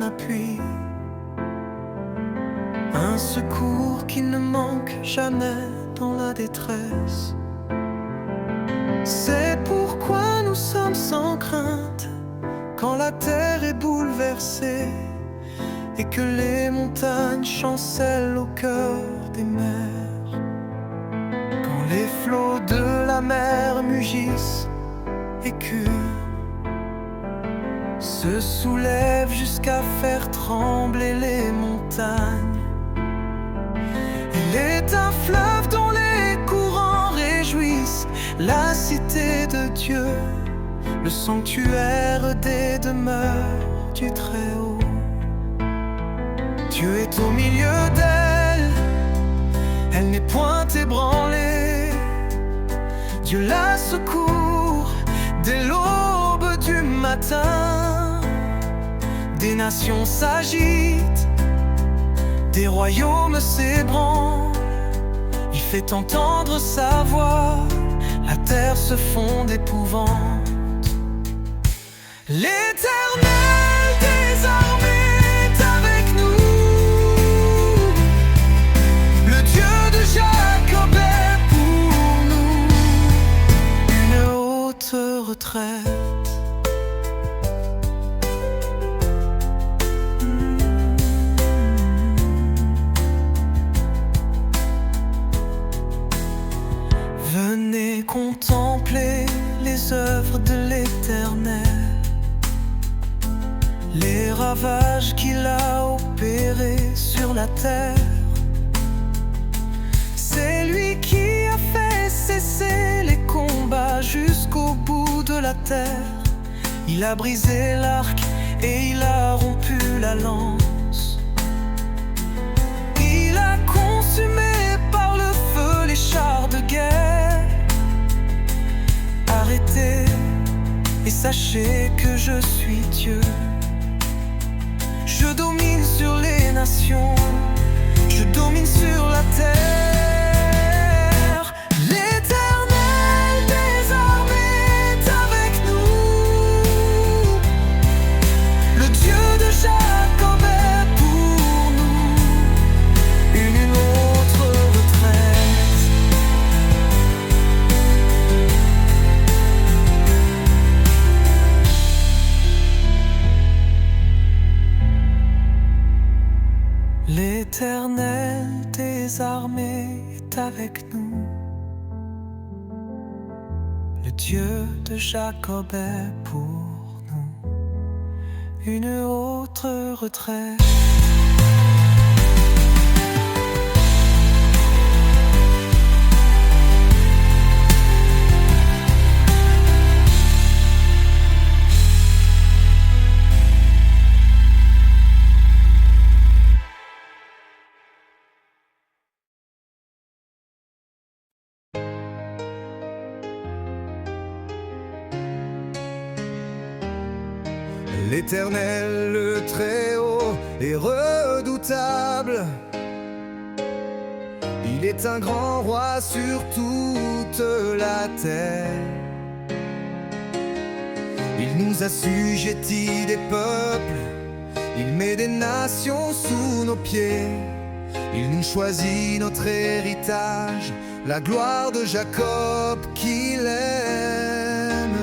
appui, un secours qui ne manque jamais dans la détresse. C'est pourquoi nous sommes sans crainte quand la terre est bouleversée et que les montagnes chancellent au cœur des mers. Quand les flots de la mer mugissent et se soulèvent jusqu'à faire trembler les montagnes. Il est un fleuve dont les courants réjouissent la cité de Dieu, le sanctuaire des demeures du Très-Haut. Dieu est au milieu d'elle, elle n'est point ébranlée. Dieu la secourt dès l'aube du matin. Des nations s'agitent, des royaumes s'ébranlent. Il fait entendre sa voix, la terre se fond d'épouvante. L'Éternel des armées est avec nous. Le Dieu de Jacob est pour nous une haute retraite. Venez contempler les œuvres de l'Éternel, les ravages qu'il a opérés sur la terre. C'est lui qui a fait cesser les combats jusqu'au bout de la terre. Il a brisé l'arc et il a rompu la lance. Il a consumé par le feu les chars de guerre. Arrêtez et sachez que je suis Dieu. Je domine sur les nations, je domine sur la terre. L'Éternel des armées est avec nous. Le Dieu de Jacob est pour nous une autre retraite. L'Éternel des armées est avec nous. Le Dieu de Jacob est pour nous une autre retraite. L'Éternel, le Très-Haut, est redoutable. Il est un grand roi sur toute la terre. Il nous assujettit des peuples, il met des nations sous nos pieds. Il nous choisit notre héritage, la gloire de Jacob qu'il aime.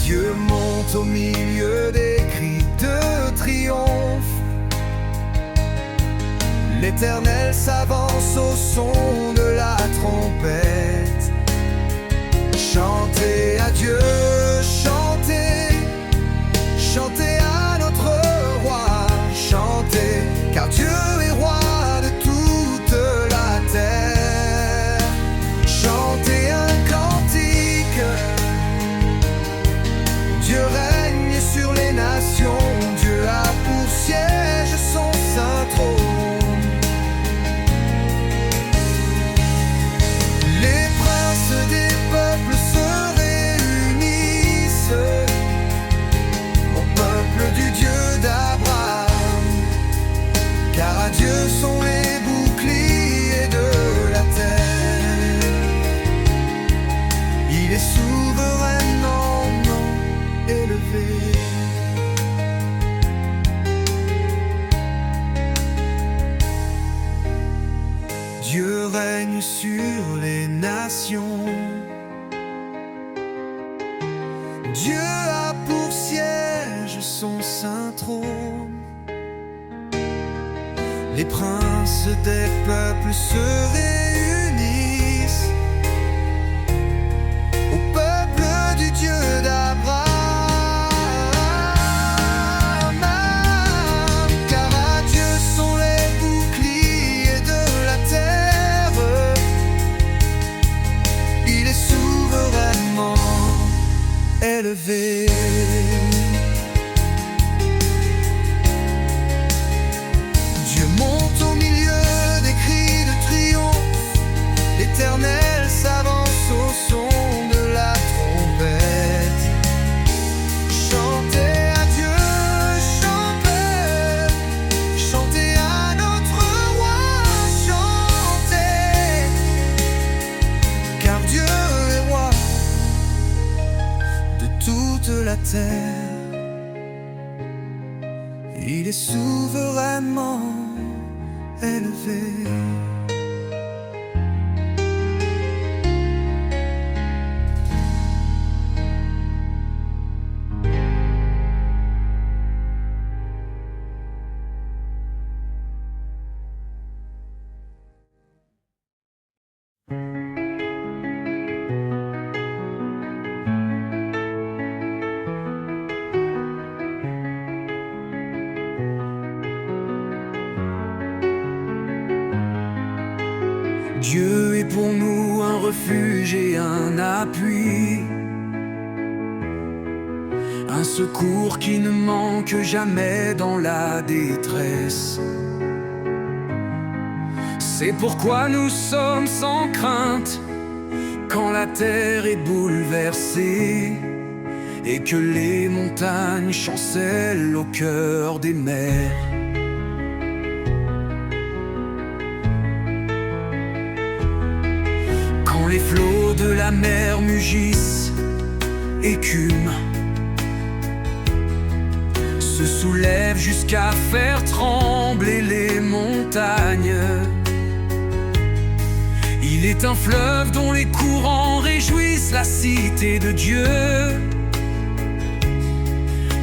Dieu monte au milieu des cris de triomphe. L'Éternel s'avance au son de la trompette. Chantez à Dieu, chantez, chantez à notre roi, chantez, car Dieu est roi de toute la terre. Chantez un cantique, Dieu règne sur les nations, Dieu a pour siège son saint trône. Les princes des peuples se réunissent. sur les nations. Dieu a pour siège son saint trône. Les princes des peuples se réunissent au peuple du Dieu d'Abraham. Car à Dieu sont les boucliers de la terre. Il est souverainement élevé. Dieu monte au milieu des cris de triomphe. L'Éternel s'avance au son de la trompette. Chantez à Dieu, chantez, chantez à notre roi, chantez, car Dieu est roi de toute la terre. Il est souverainement élevé. Dieu est pour nous un refuge et un appui, un secours qui ne manque jamais dans la détresse. C'est pourquoi nous sommes sans crainte quand la terre est bouleversée et que les montagnes chancellent au cœur des mers. Quand les flots de la mer mugissent, écument, se soulèvent jusqu'à faire trembler les montagnes. Il est un fleuve dont les courants réjouissent la cité de Dieu,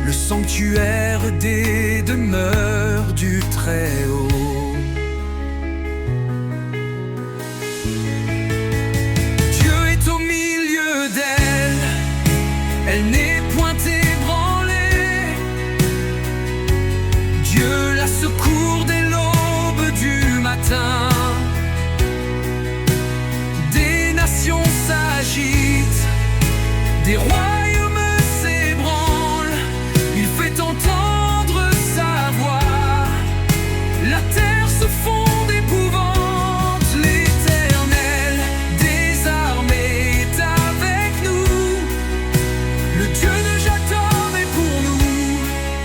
le sanctuaire des demeures du Très-Haut. Elle n'est point ébranlée. Dieu la secourt dès l'aube du matin. Des nations s'agitent, des royaumes s'ébranlent. Il fait entendre sa voix. La terre se fond d'épouvante. L'Éternel des armées est avec nous. Le Dieu de Jacob est pour nous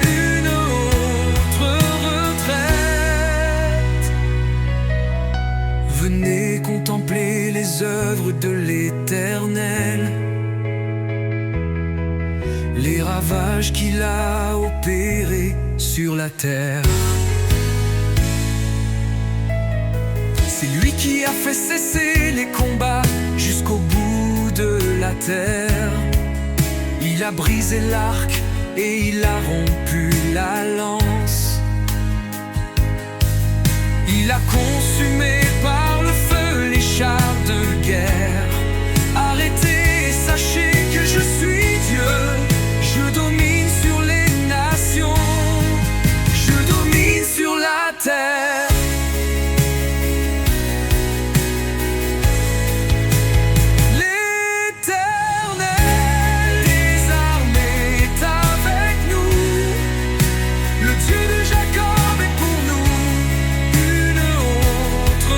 une autre retraite. Venez contempler les œuvres de l'Éternel, les ravages qu'il a opérés sur la terre. C'est lui qui a fait cesser les combats jusqu'au bout de la terre. Il a brisé l'arc et il a rompu la lance. Il a consumé par le feu les chars de guerre. Arrêtez et sachez que je suis Dieu. Je domine sur les nations. Je domine sur la terre. Dieu de Jacob est pour nous une autre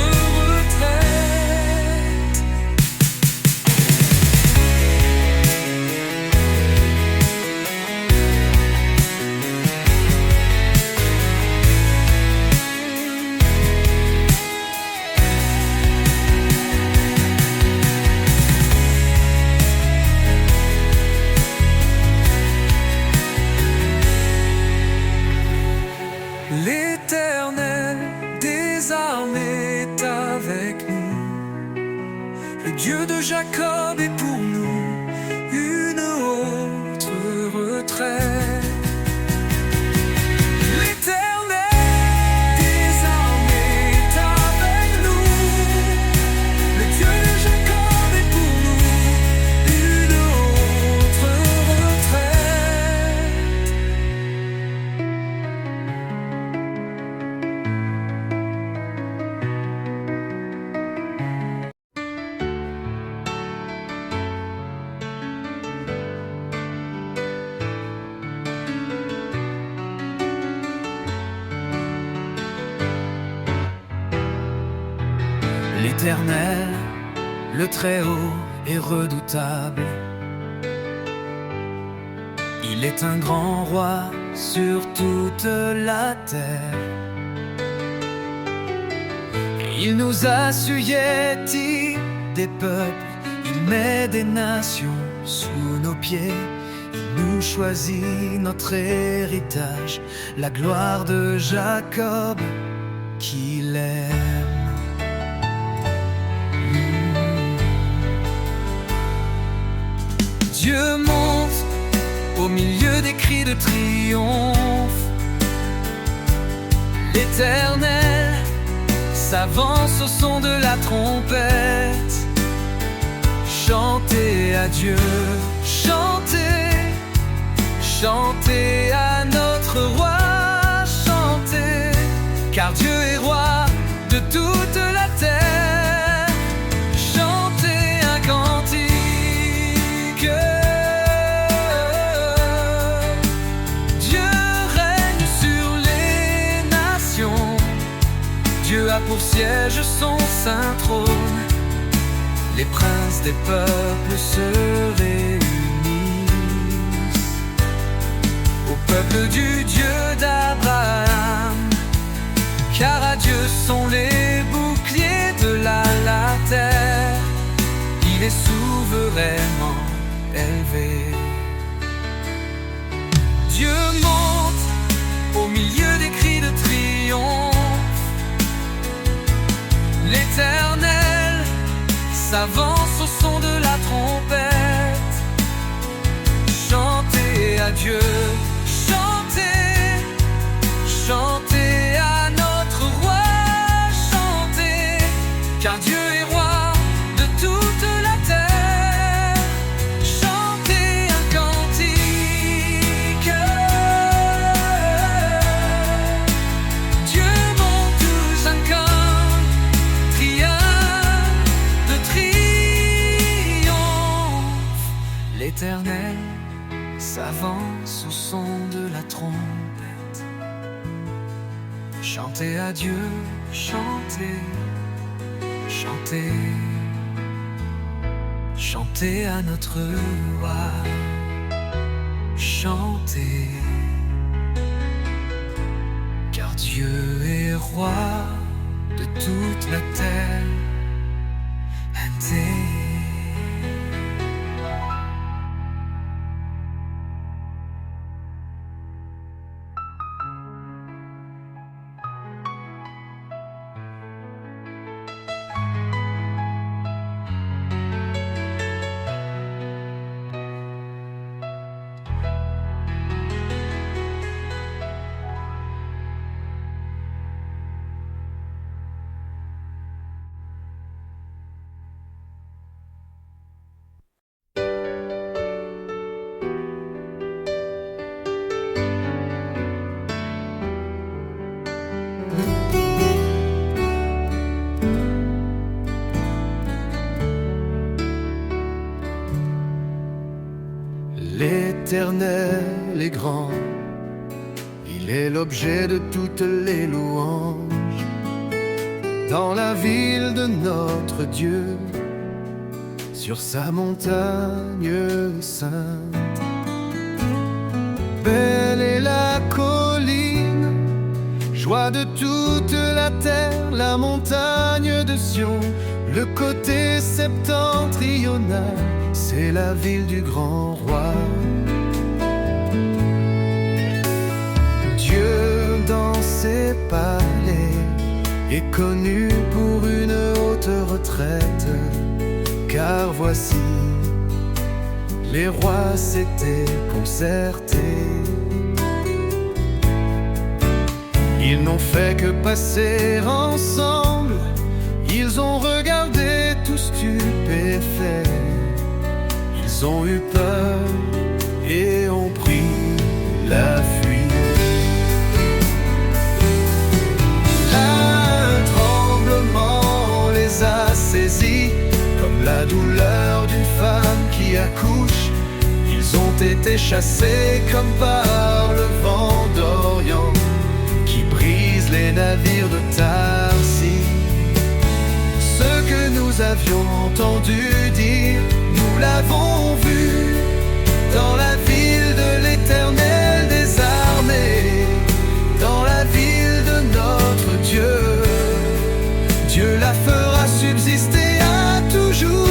l'Éternel, le Très-Haut est redoutable. Il est un grand roi sur toute la terre. Il nous a assujettis des peuples, il met des nations sous nos pieds. Il nous choisit notre héritage, la gloire de Jacob qu'il aime. Dieu monte au milieu des cris de triomphe. L'Éternel s'avance au son de la trompette. Chantez à Dieu, chantez, chantez à notre roi, chantez, car Dieu est roi de toute la terre. Chantez un cantique. Dieu règne sur les nations. Dieu a pour siège son saint trône. Les princes des peuples se réunissent au peuple du Dieu d'Abraham, car à Dieu sont les boucliers de la terre. Il est souverainement élevé. Dieu monte au milieu des cris de triomphe. L'Éternel s'avance au son de la trompette. Chantez à Dieu, chantez, chantez à notre roi, chantez, car Dieu est roi de toute la terre. Chantez un cantique. Dieu monte tous un L'Éternel s'avance au son de la trompette. Chantez à Dieu, chantez, chantez, chantez à notre roi, chantez, car Dieu est roi de toute la terre. L'Éternel est grand, il est l'objet de toutes les louanges. Dans la ville de notre Dieu, sur sa montagne sainte. Belle est la colline, joie de toute la terre, la montagne de Sion. Le côté septentrional, c'est la ville du grand roi. Dieu dans ses palais est connu pour une haute retraite, car voici, les rois s'étaient concertés. Ils n'ont fait que passer ensemble, ils ont regardé tout stupéfaits. Ils ont eu peur et ont pris la fuite. Un tremblement les a saisis, comme la douleur d'une femme qui accouche. Ils ont été chassés comme par le vent d'Orient, qui brise les navires de Tarsis. Ce que nous avions entendu dire, nous l'avons vu dans la ville de l'Éternel des armées, dans la ville de notre Dieu. Dieu la fera subsister à toujours.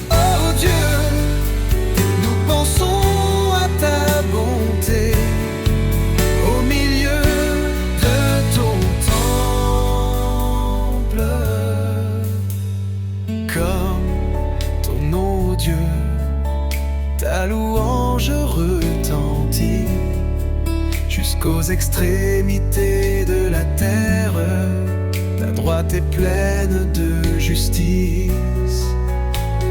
Oh Dieu, nous pensons à ta bonté au milieu de ton temple. Comme ton nom, Dieu, ta louange retentit jusqu'aux extrémités de la terre. Ta droite est pleine de justice.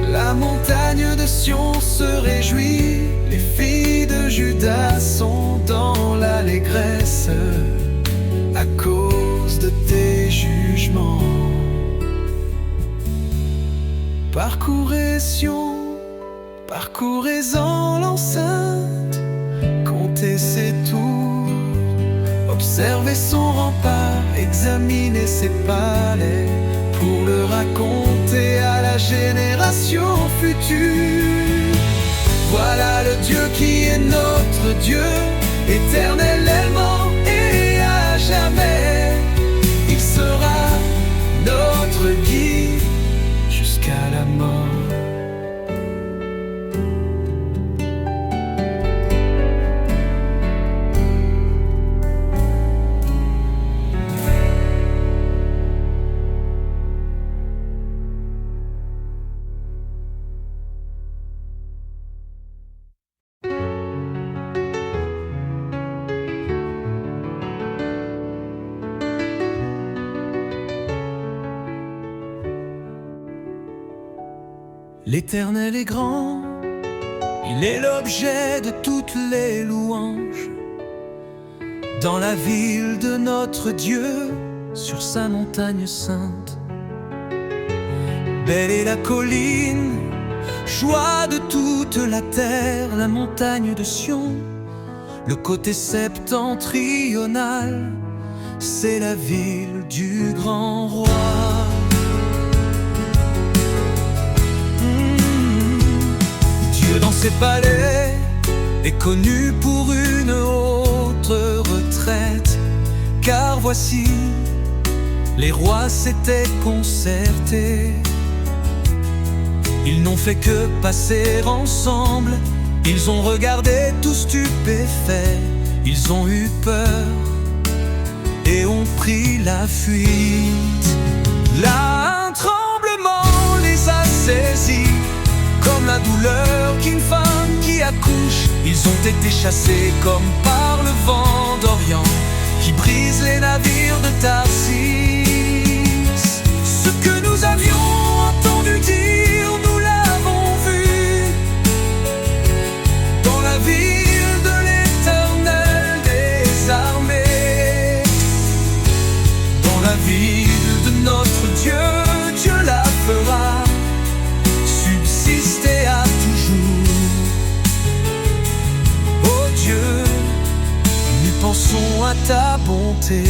La montagne de Sion se réjouit. Les filles de Juda sont dans l'allégresse à cause de tes jugements. Parcourez Sion, parcourez-en l'enceinte, comptez ses tours, observez son rempart, examinez ses palais, pour le raconter à la génération future. Voilà le Dieu qui est notre Dieu, éternellement et à jamais. Il sera notre guide jusqu'à la mort. L'Éternel est grand, il est l'objet de toutes les louanges. Dans la ville de notre Dieu, sur sa montagne sainte. Belle est la colline, joie de toute la terre, la montagne de Sion. Le côté septentrional, c'est la ville du grand roi. Dans ses palais est connu pour une haute retraite, car voici les rois s'étaient concertés. Ils n'ont fait que passer ensemble, ils ont regardé tout stupéfaits, ils ont eu peur et ont pris la fuite. Là, un tremblement les a saisis, comme la douleur qu'une femme qui accouche. Ils ont été chassés comme par le vent d'Orient qui brise les navires de Tarsis. Ce que nous avions entendu dire, nous l'avons vu dans la ville de l'Éternel des armées, dans la ville de notre Dieu. Dieu la fera subsister à toujours. Oh Dieu, nous pensons à ta bonté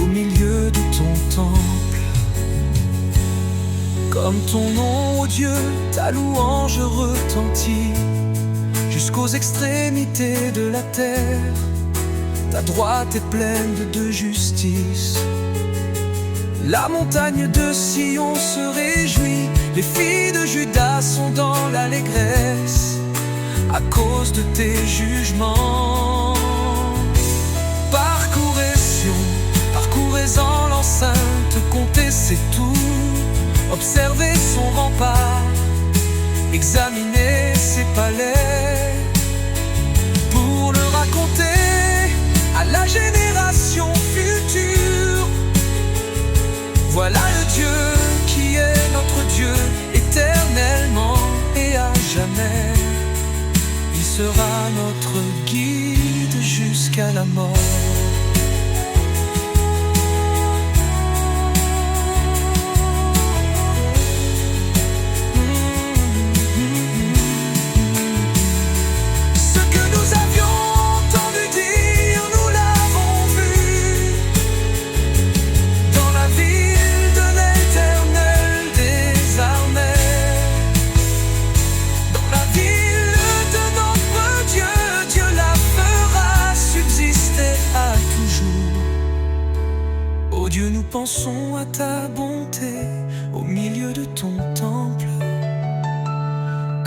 au milieu de ton temple. Comme ton nom, oh Dieu, ta louange retentit jusqu'aux extrémités de la terre. Ta droite est pleine de justice. La montagne de Sion se réjouit, les filles de Juda sont dans l'allégresse à cause de tes jugements. Parcourez Sion, parcourez-en l'enceinte, comptez ses tours, observez son rempart, examinez ses palais, pour le raconter à la génération future. Voilà le Dieu qui est notre Dieu, éternellement et à jamais. Il sera notre guide jusqu'à la mort.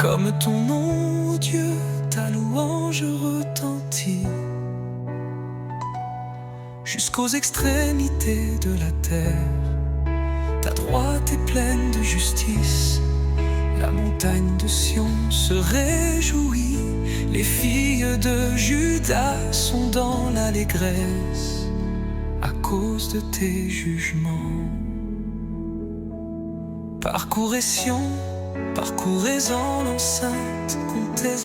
Comme ton nom, ô Dieu, ta louange retentit jusqu'aux extrémités de la terre. Ta droite est pleine de justice, la montagne de Sion se réjouit. Les filles de Juda sont dans l'allégresse à cause de tes jugements. Parcourez Sion, parcourez-en l'enceinte, comptez.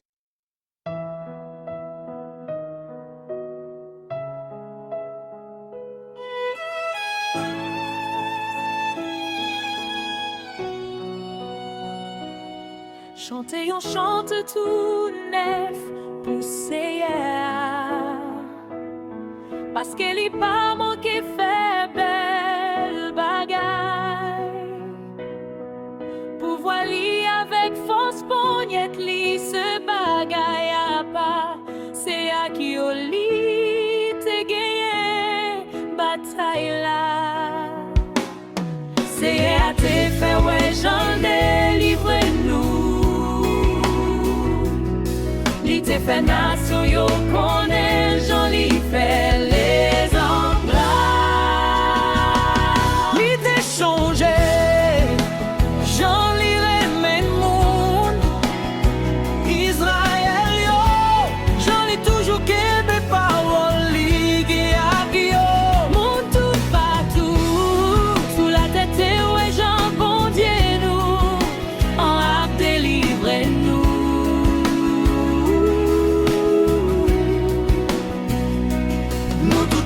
Chantez, on chante tout neuf pour Seigneur, parce qu'elle est pas manqué fait belle bagaille. Pouvoir li avec force pognette li ce bagaille à pas, c'est à qui au lit te gagné bataille là. C'est à te faire ouais j'en délivre nous. Li te fait nation yo connaît j'en li fait les anglais. Li te changé j'en li remène monde Israël yo j'en li toujours kebe parole li ge ak yo. Mon tout partout sous la tête ouais j'en bon Dieu nous en a délivré nous.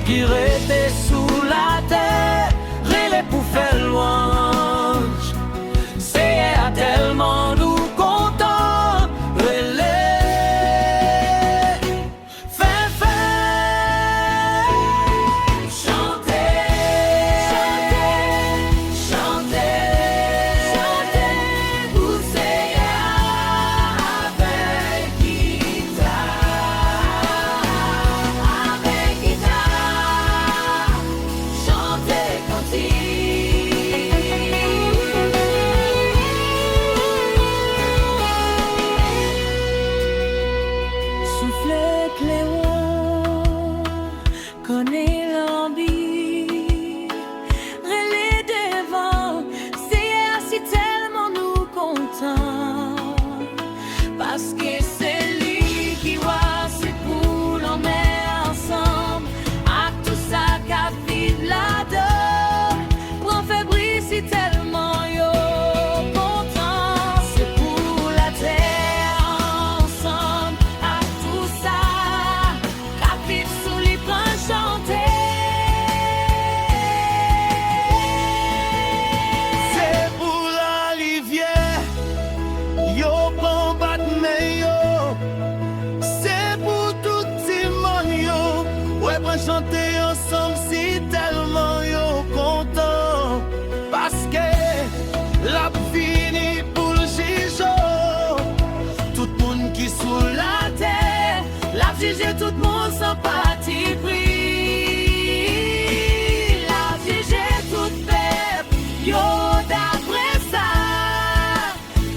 Qui rete sous la terre, relais pour faire louange. C'est à tellement nous content, relais. Fais, chantez, chantez, chantez, chantez. Pour Seigneur avec guitare, avec guitare. Chantez soufflez clairon, connaît l'envie, relais devant, c'est ainsi tellement nous contents, parce que c'est lui qui voit ses poules en mer ensemble, à tout ça qu'a vide là-dedans, prend fébrile si tellement yo content, c'est pour la terre ensemble, à tout ça qu'a vide sous les prend chanter. C'est pour la rivière, yo bon bat mais yo. C'est pour tout le monde yo. Ouais, pour chanter ensemble si tellement yo content. Parce que la fini pour le juge. Tout le monde qui sous la terre, la juge tout le monde sans parti pris. La juge tout peuple, yo d'après ça,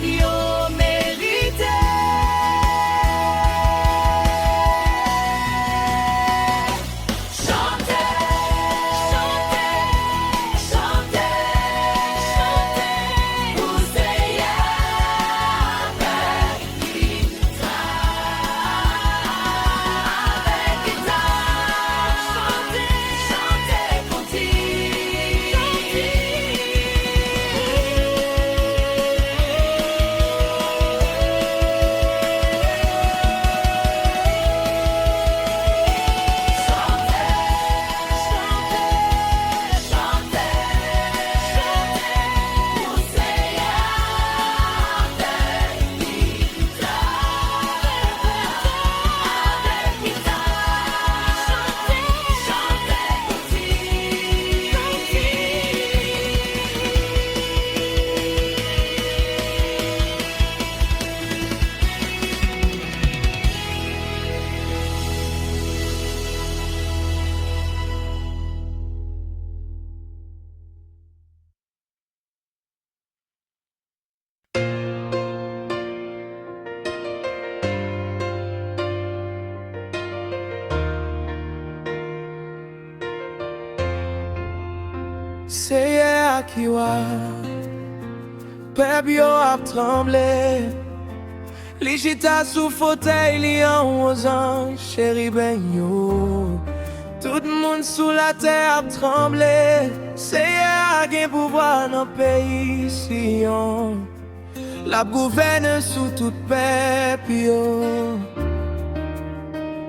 yo mérité. Chantez, chantez, chantez, chantez, pour Seigneur avec guitare, avec guitare. akiwa pep yo ap tremble. Li chita sou fauteuil li an ozan chéri ben yo. Tout moun sou la terre ap tremble. Seye a gen pouvoir nan peyi si yon. La gouverne sous tout pep yo.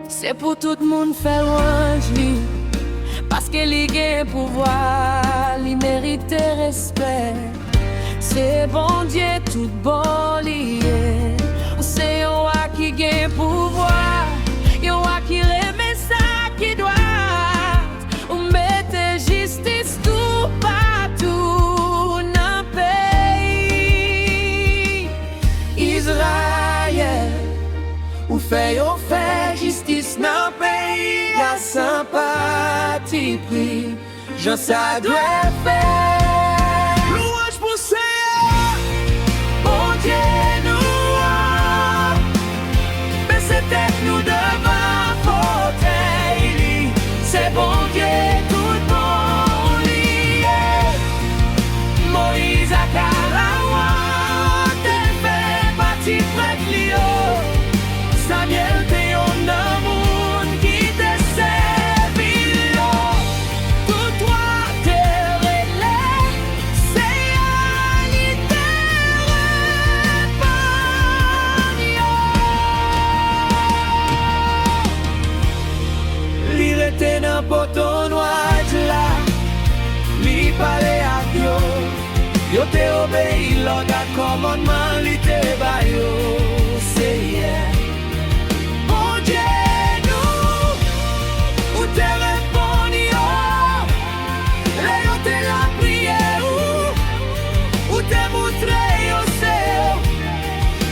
C'est pour tout moun fè louange li, paske li gen pouvoir, li mérite respect. C'est bon Dieu tout bon lié. Ou c'est yon wak ki gen pouvoir, yon wak ki reme sa ki doit. Ou mette justice tout partout nan pays Israël. Ou fè yon fè justice nan pays a sans parti pris. Je sa dwe fè. Louange pour Seigneur, Bon Dieu nous a baissé tête nous devant fauteuil. C'est bon Dieu tout bon lié. Moïse a Karawan tel fait partie prête Lio. Samuel te yon amoun qui te servi yo. Tout toi te relais, c'est Ali te repan yo. li rete nan poton noaj la. Li pale ak yo. Yo te obéi l'orga commandement li te bayo. Seye Bon Dieu nous, ou te repon yo. Le yo te la prière ou te moutre yo se yo.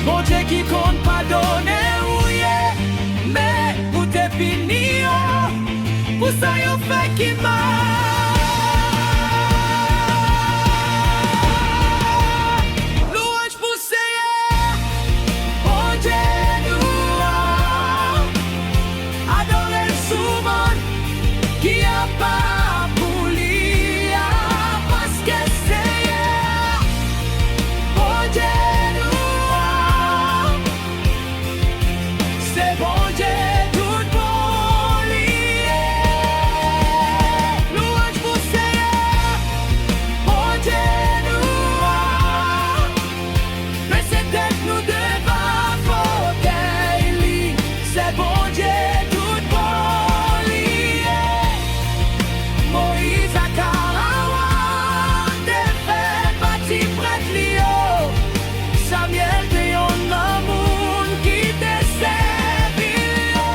Bon Dieu qui compte pardonner ou yeah. Mais ou te pini yo, pour ça yo fait qui mal. Louange pour Seigneur, bon Dieu nous a adoré le souvent qui a pas pour lui, parce que Seigneur, bon Dieu nous a, c'est bon Dieu tout bon lié. Louange pour Seigneur, bon Dieu nous a, mais c'est tête nous devant fauteuil. C'est bon Dieu tout bon lié. Moïse a Karawan te fait partie prête Lio. Samuel te yon amoun qui te servi yo.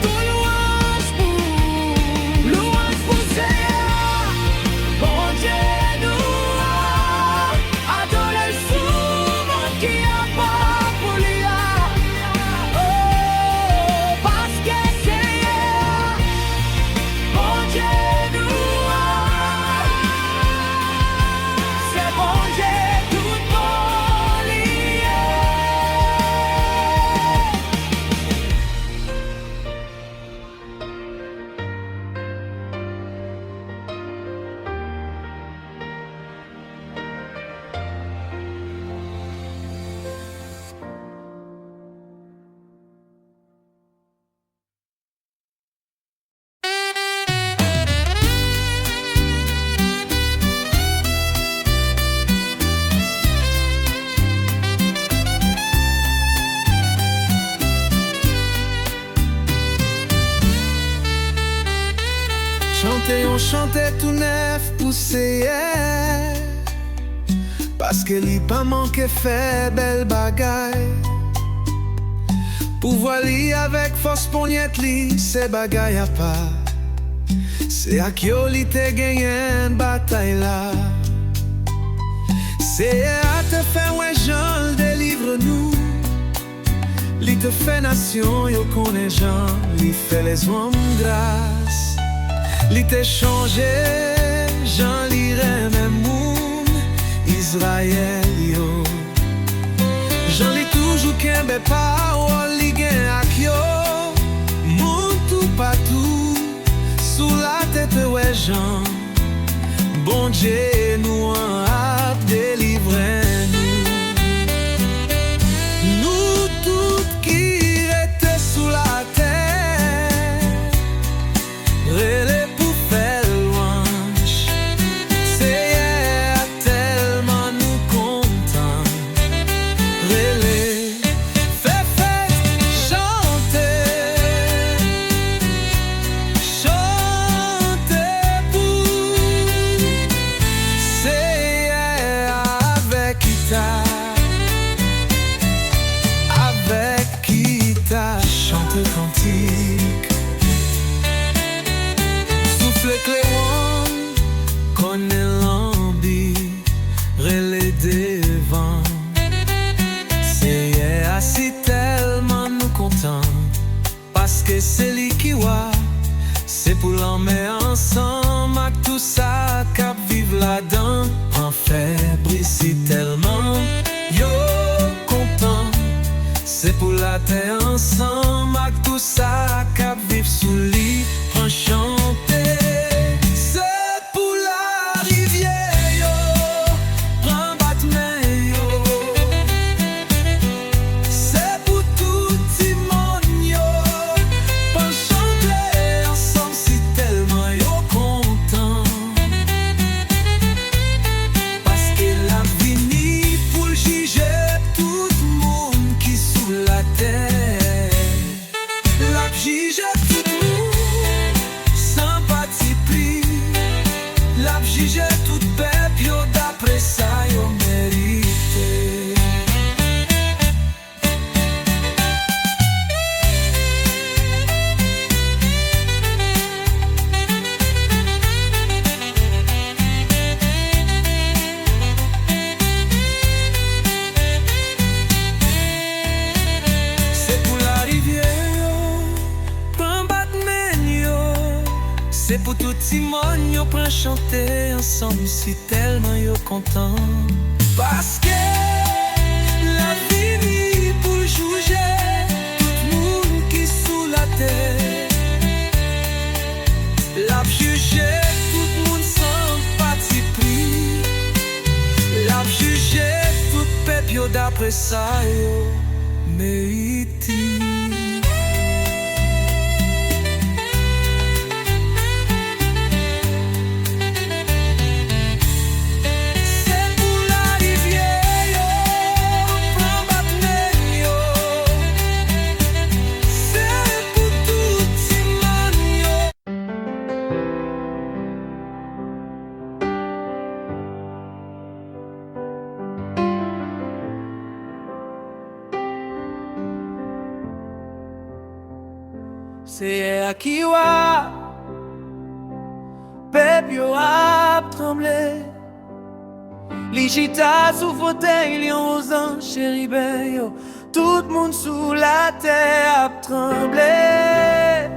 Tout louange pour Seigneur, bon Dieu nous a adoré le souvent qui a pas pour lui. Oh, parce que Seigneur, bon Dieu nous a, c'est bon Dieu tout bon lié. Chantez, on chantait tout neuf pour Seigneur. Parce que li pas manqué fait belle bagaille. Pouvoir li avec force pognette li, c'est bagaille à part. C'est à qui li te gagné une bataille là. C'est à te faire ouais Jean délivre nous. Li te fait nation yo connaît Jean, li fait les hommes grâce. Li te changé Jean li remet moun Israël yo. Jean li toujours tou kembe parol li gen ak yo. Moun tou patou, sou la tete wè jan. Bon Dje nou an ap delivren nou. Nou tout ki rete sou la terre, rele pou fè louange. Seye a telman nou kontan. Rele, fè fèt, chante. Chante pou. Seye avec kita. Avec kita. Chante cantique. Souffle clairon, connaît l'ambi, relais devant. C'est assis tellement nous content, parce que c'est lui qui wa, c'est pour l'emmener ensemble, avec tout ça cap vive là-dedans. En faible ici tellement, yo content, c'est pour la terre ensemble, avec tout ça cap vive sous lit, en chanter. C'est pour la rivière, yo, prends battement, yo. C'est pour tout le monde, yo, pour chanter ensemble, si tellement yo content. Parce que la vini pour juger tout le monde qui sous la terre. La juge tout le monde sans parti pris. La juge tout peuple yo d'après ça yo mérité. C'est pour la rivière yo, prends battement yo. C'est pour tout le monde yo, prends chanter ensemble, si tellement yo content. Parce que la vie pour juger tout le monde qui sous la terre. La juger tout le monde sans parti pris. La juger tout peuple yo d'après ça yo mérité. C'est pour la rivière yo, prends battement yo. C'est pour tout le monde yo. C'est à qui wa, peuple yo ap tremblé. Li chita sous fauteuil, li aux anges chérubins yo. Tout le monde sous la terre ap tremblé.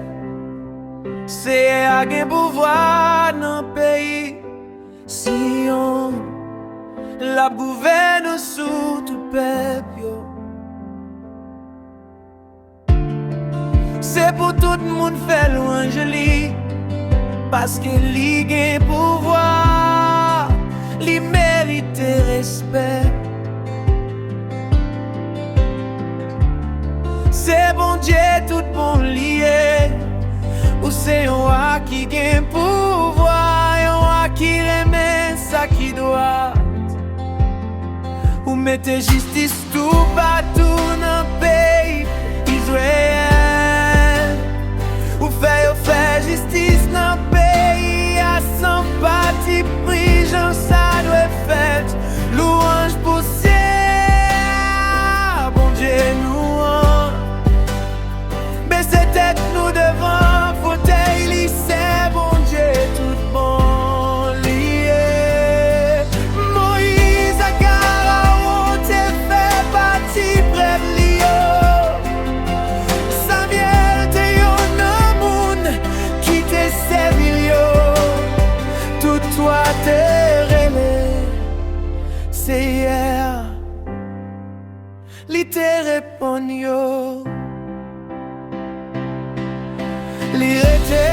C'est à gen pouvoir dans le pays. Si on la gouverne sous tout peuple yo. C'est pour tout le monde fait louange li, parce que li gen pouvoir, li mérite respect. C'est bon Dieu tout bon lié, ou c'est un roi qui gen pouvoir, un roi qui remet ça qui doit. Ou mettez justice tout partout dans le pays Israël. Ou fait justice dans le pays à son parti pris, j'en ça doit faire. Louange pour ciel, bon Dieu nous en. Baissez tête nous devant, fauteuil lycée, bon Dieu tout bon lié. Moïse a Pharaon, t'es fait partie bref lio. li te repon yo. Li rete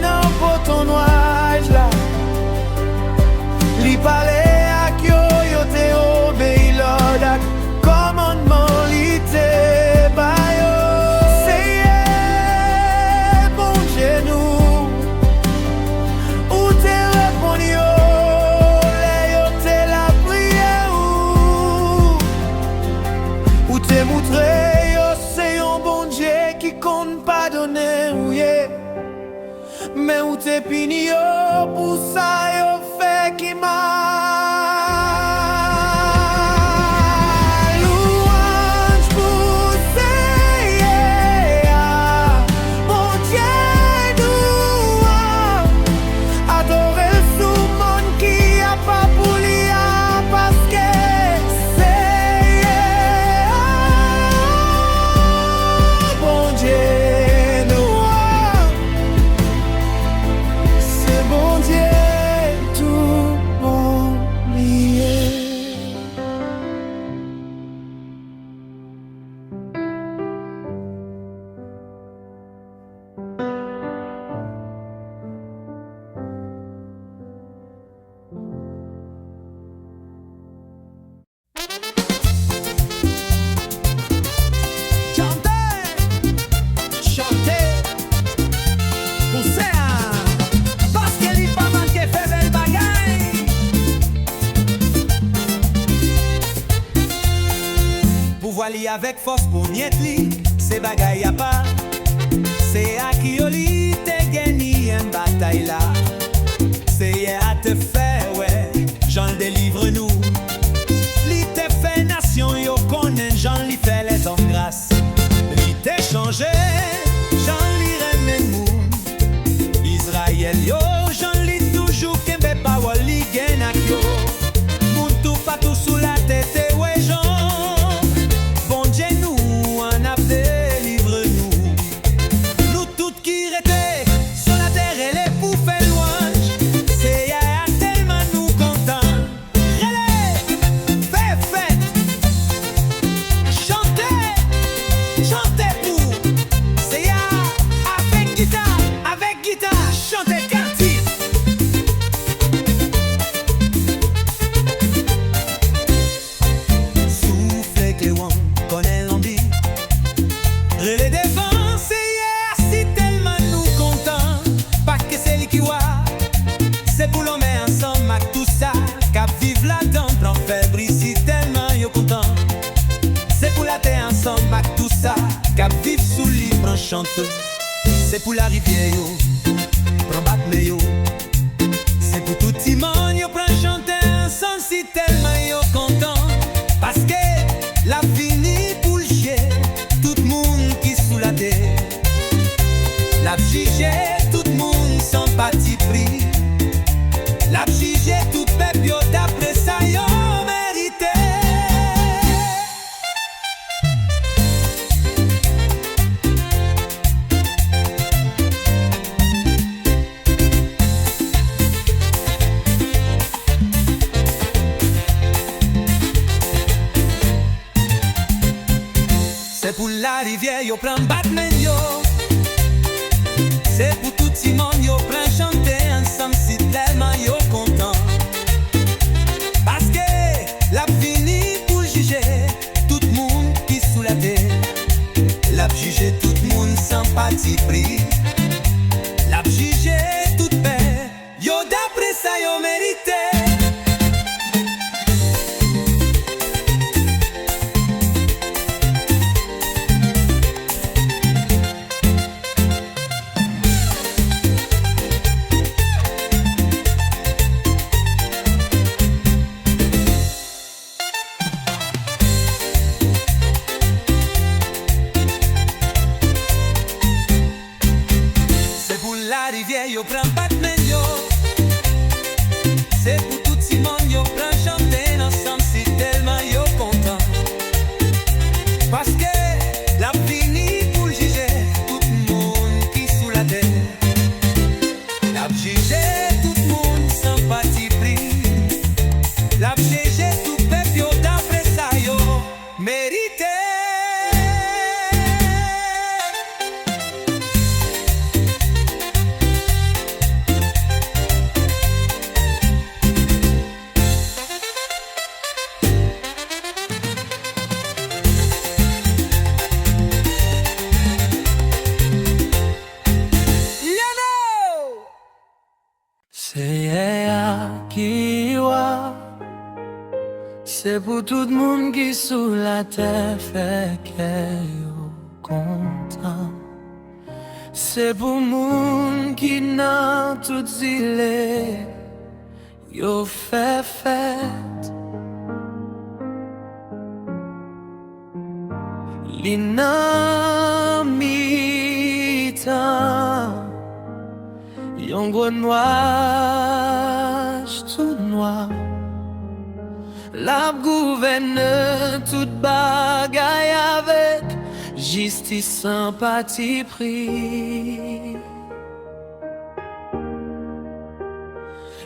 nan poton nuaj la. Li pale ak yo, yo te obey Lord ak commandement li te bayo. Seye bon genou, ou te repon yo, le yo te la priye ou te moutre yo se yon bon Dieu qui compte pardonner ou ye. Mais ou te pini yo pour ça yo fait qui mal. Louange pour Seigneur, mon Dieu nous adorer sous monde qui a pas pour lui parce que Seigneur, mon Dieu. Li avec force pour niet li, se bagay a pas. C'est à qui yo li te gagné une bataille là. C'est à te faire, ouais, Jean délivre nous. Li te fait nation, yo connaît, Jean li fait les hommes grâce. Li te changé, Jean li remet moun. Israël yo, Jean li toujours kembe power li gen ak yo. Moun tout patou sous la tête, ouais Jean. C'est pour la rivière yo, prends batme yo. C'est pour tout le monde yo, prends chanter ensemble si tellement yo content. Parce que la fini pour le chier, tout le monde qui sous la terre. La jugé tout le monde sans parti pris. La jugé tout peuple yo d'après ça yo mérité. C'est pour la rivière, yo prend Batman yo. C'est pour tout le monde, yo prend chanter ensemble si tellement yo content. Parce que la fini pour juger tout le monde qui sous la terre. La juger tout le monde sans parti pris. La juger toute paix. Yo d'après ça yo mérité. La rivière yo prend Batman yo. C'est pour tout le monde yo prend chanter ensemble si tellement yo content. Parce que la fini pour juger tout le monde qui sous la terre. La juger tout le monde sans parti pris. La juger tout peuple yo d'après ça yo. C'est Akiwa, c'est pour tout le monde qui sous la terre fait qu'elle content. C'est pour moun qui n'a tout zile yo fait fête. L'inamitan yon gros nuage tout noir. La gouverne toute bagaille avec justice sans parti pris.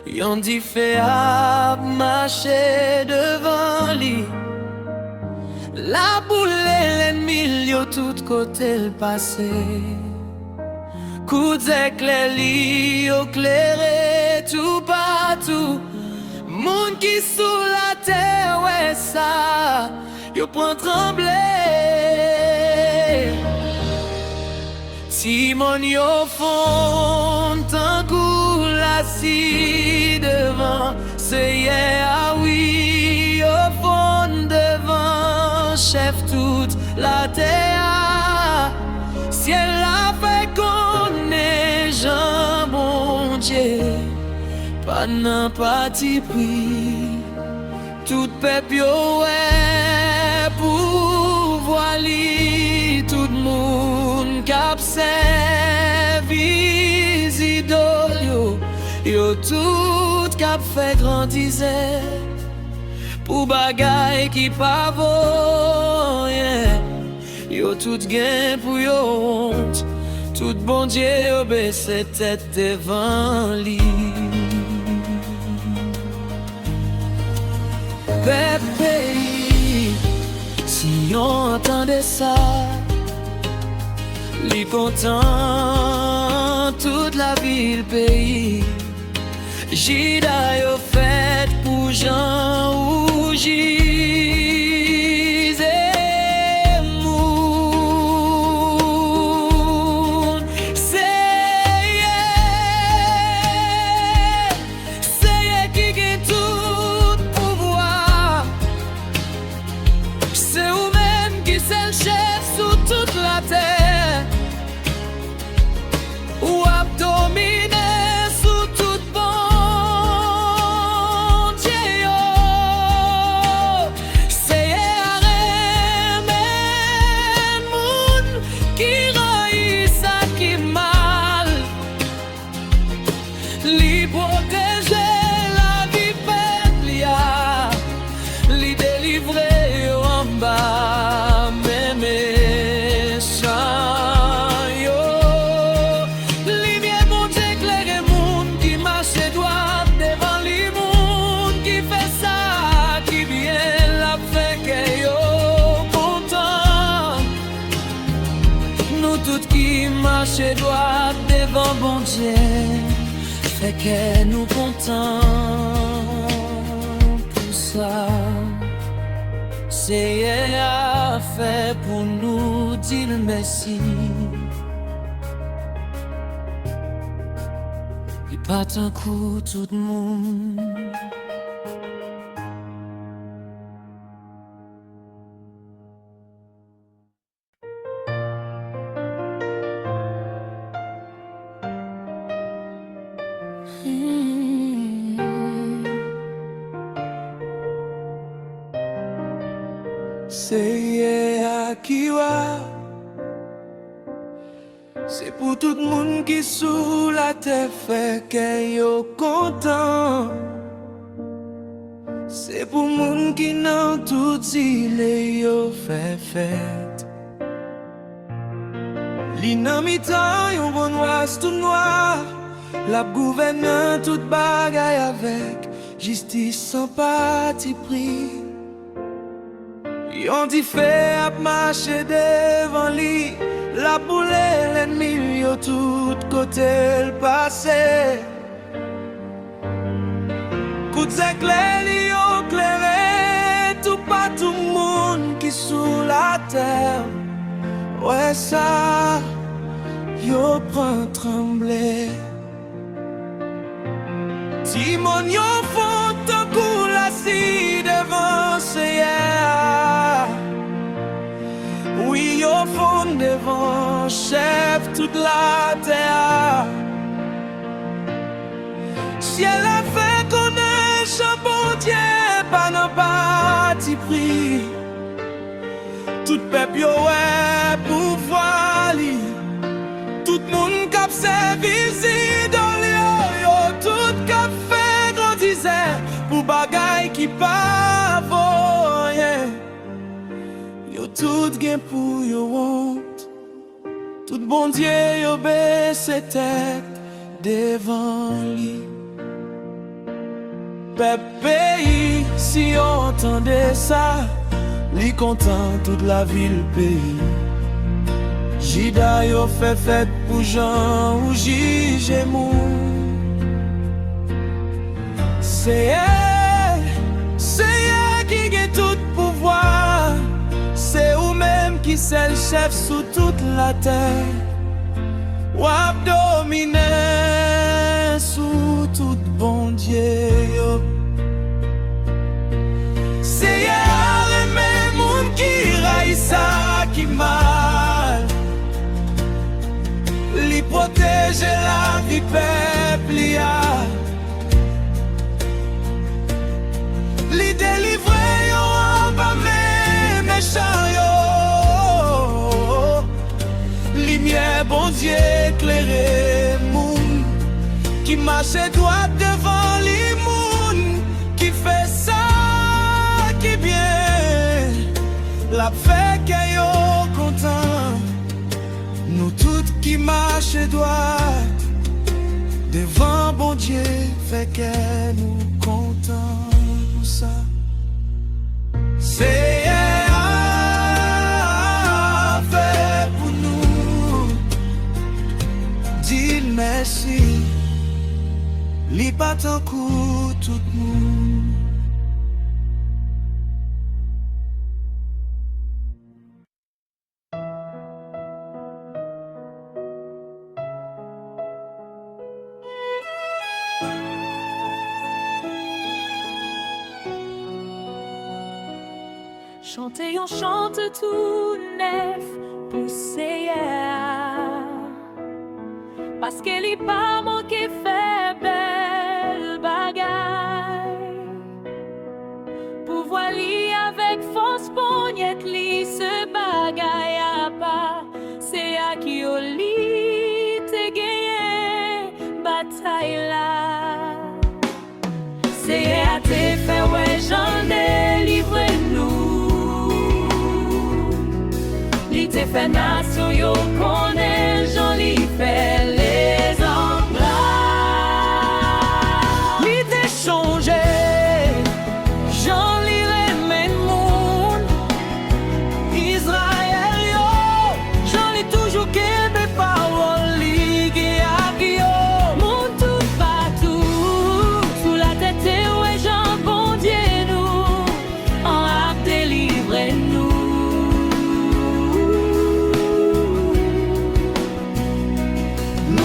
Yon dit fait à marcher devant lui. La boule l'ennemi yo tout côté le passé. Coups d'éclair li yo clairé tout partout. Moun qui sous la terre, ouais ça, yo prend trembler. Timon yo fond tant coup la si devant, c'est ah oui, yo fond devant, chef toute la terre. Ciel la fait qu'on est Jean bon Dieu. Pas nan parti pris, tout peuple yo ouais pouvoir li, tout moun k'ap servi idole yo tout k'ap fait grandiser pour bagay qui pa vaut rien, yo tout gain pour yo honte, tout bon Dieu yo baissé tête devant li. Pays, si on entendait ça, li content toute la ville pays. Jida yo fait pour Jean ou Gise moun. C'est qui gagne tout pouvoir. C'est vous-même qui c'est le chef sous toute la terre. Ou abdominer sous tout bon Dieu. C'est remen moun qui raït ça qui mal. Li protéger la vie peuple ya. Li délivrer en bas mes méchants yo. Lumière bon Dieu éclaire moun qui marche droit devant li, moun qui fait ça qui bien la fait que yo content. Nous toutes qui marche droit devant bon Dieu fait que nous contents pour ça. C'est à faire pour nous dire merci. Et pas un coup tout le monde. C'est Akiwa, c'est pour tout le monde qui sous la terre fait qu'elle yo content. C'est pour monde qui n'a tout île yo fait fête. L'inamitant yon bon ouest tout noir, la gouverne toute bagaille avec justice sans parti pris. Yon dit fait à marcher devant lui, la boule l'ennemi yo tout côté le passé. Coup d'éclair li yo clairé tout pas tout monde qui sous la terre. Ouais ça yo prend trembler. Timon yo font tan kou la si devant Seigneur. Oui, yo font devant chef toute la terre. Ciel a fait connaître un bon Dieu par nos parti pris. Tout peuple yo est pouvoir li. Tout monde cap servi dans yo, tout cap fait grandir pour bagay qui pas voyer. Yo tout gain pour yo honte. Tout bon Dieu yo baisse tête devant lui. Peuple pays, si on entendait ça, li content toute la ville pays. Jida yo fait fête pour Jean ou juge moun. C'est elle qui gagne tout pouvoir. C'est ou même qui c'est le chef sous toute la terre. Ou abdomine sous tout bon Dieu. C'est elle même moun qui raille ça qui mal. Li protège la vie peuple ya. Li délivre yo en bas mes méchants yo. Lumière bon Dieu éclairé moun qui marche droit devant les moun qui fait ça qui bien. La fait que yo content. Nous toutes qui marchent droite devant bon Dieu, fait que nous contents pour ça. C'est fait pour nous. Dis merci, li pas tant coup tout nous. Chantez, on chante tout neuf pour Seigneur. Parce qu'elle est pas manqué fait belle bagaille. Pouvoir lire avec force poignette li ce bagaille à pas. C'est à qui au lit te gagné bataille là. C'est à te faire ouais j'en délivre nous. Li te fait nation yo connaît j'en li fait les anglas. Li te changé, j'en li remène moun. Israël yo, j'en li toujours kebe parole li ge ak yo. Moun tout partout, sous la tête ouais j'en bon Dieu nous, en ap délivre nous. Nous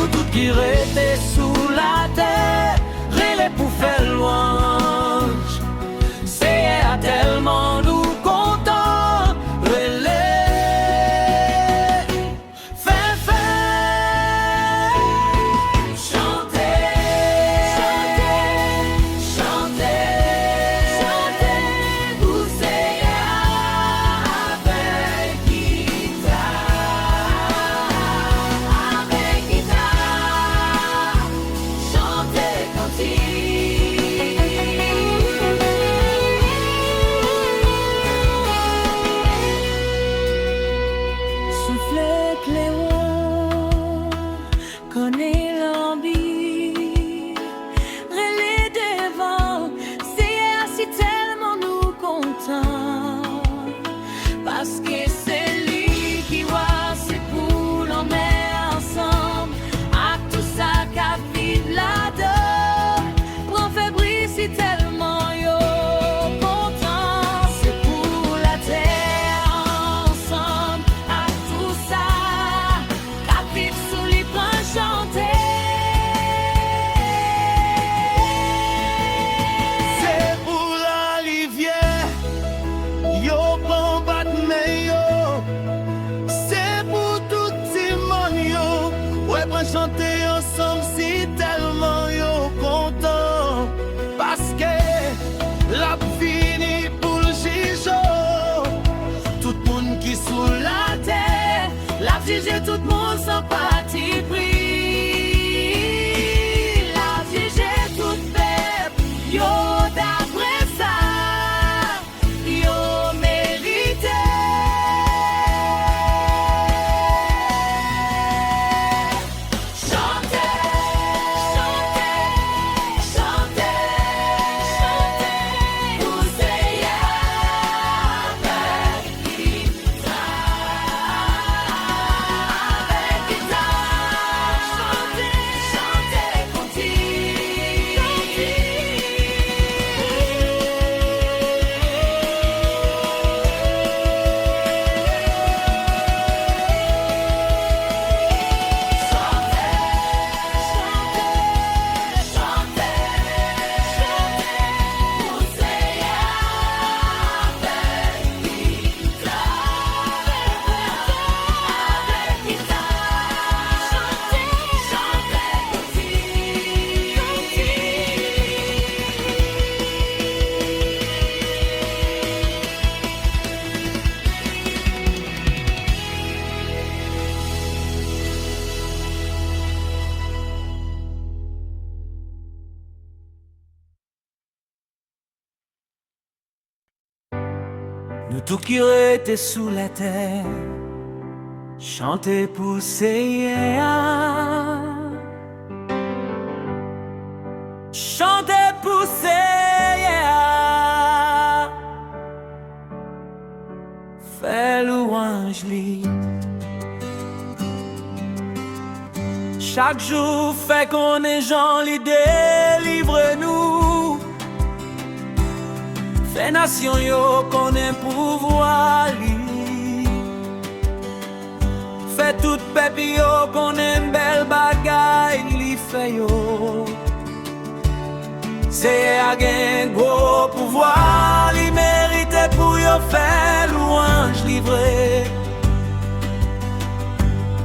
Nous tout qui rete sous la terre, chanter pour Seigneur, chanter pour Seigneur, fais louange li. Chaque jour fait qu'on est gens li délivre nous. Fais nation yo qu'on est pouvoir li. Fais tout peuple yo qu'on est belle bagaille li fait yo. C'est à gain gros pouvoir li mérite pour yo faire louange livré.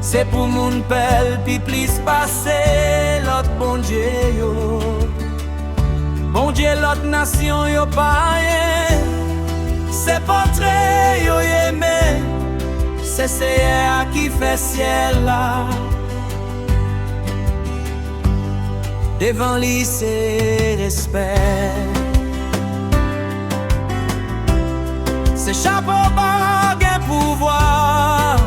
C'est pour moun pel pi plis passer l'autre bon Dieu yo. Bon Dieu l'autre nation yo pa rien. C'est portrait yo aimé. C'est Seigneur qui fait ciel là. Devant lui c'est respect. C'est chapeau bas gain pouvoir.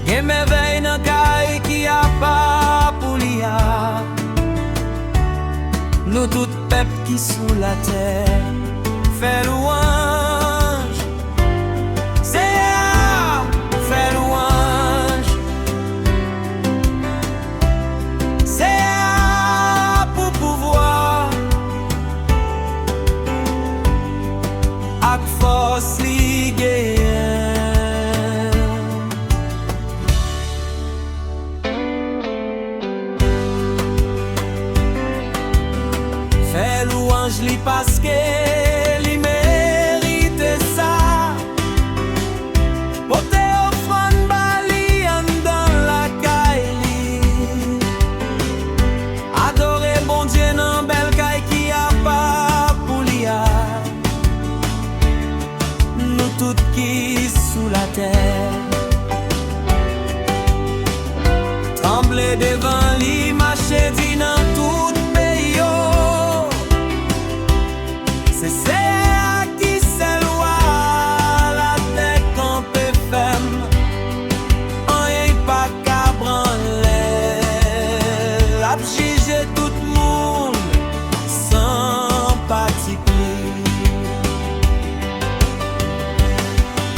Gain merveille nan kay qui a pas pour l'ia. Nous tout peuple qui sous la terre fait louange. Seigneur, fait louange. Seigneur pour pouvoir ak force li gen. Fais louange li parce que li mérite ça. Porte offrande bali en dans la caille li. Adorer bon Dieu nan belle caille qui a pas pour l'ia. Nous toutes qui sous la terre trembler devant li, marcher dit dans tout pays yo. C'est Seigneur qui s'éloigne la tête qu'on peut faire. On y'est pas qu'à branler. La juger tout le monde sans parti pris.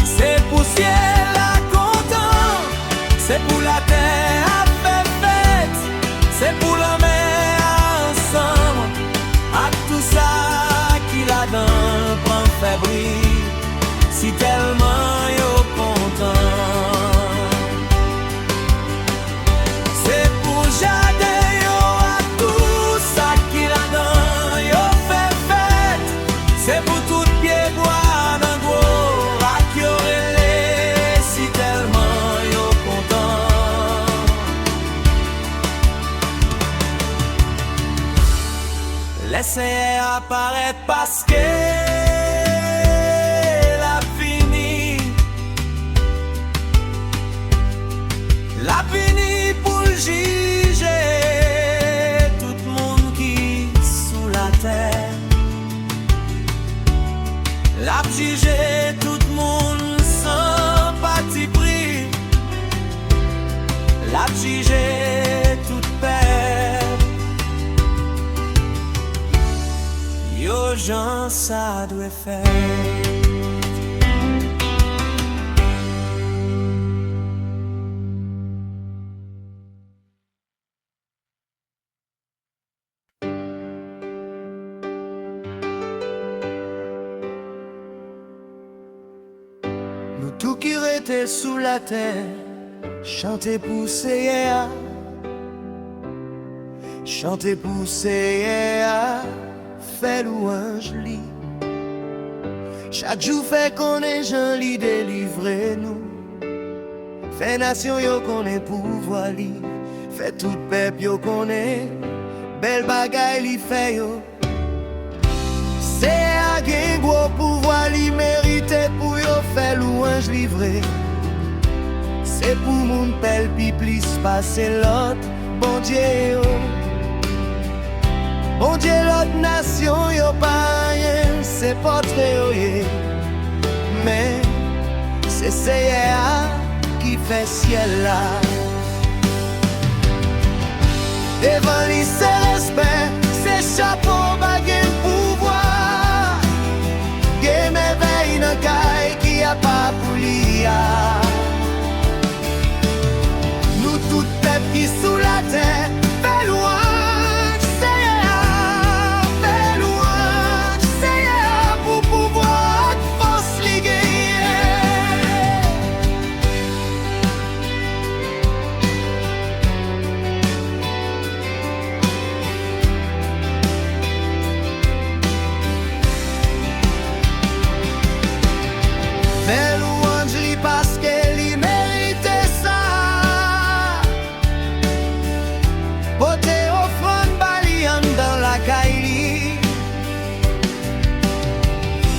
C'est pour ciel la content. C'est pour la terre à faire fête. C'est pour la mer ensemble. À tout ça dans prend fabri, si tellement yo content. C'est pour jardin yo à tout ça qui la dans yo fait fête. C'est pour tout pied bois dans gros à qui aurait si tellement yo content. Laissez apparaître parce que la fini pour juger tout le monde qui sous la terre. La juger tout le monde sans parti pris. La juger toute paix. Yo Jean ça doit faire. Nous tout qui rete sous la terre, chanter pour Seigneur, chanter pour Seigneur, fait louange li. Chaque jour fait qu'on est gens li délivrer nous. Fait nation yo qu'on est pouvoir li. Fait tout peuple yo qu'on est belle bagaille li fait yo. C'est à gen gros pouvoir li mérite pour yo fait louange livré. C'est pour moun pel pi plis passer l'autre bon Dieu yo. Bon Dieu l'autre nation yo pa rien. C'est portrait oye. Mais c'est CA qui fait ciel là. Devant lui c'est respect, c'est chapeau baguette pouvoir. Game éveille une caille qui a pas pour l'IA. Nous toutes peuple qui sous la terre, fait loin. Fais louange lui parce qu'elle y méritait ça. Beauté offrande balian dans la caille.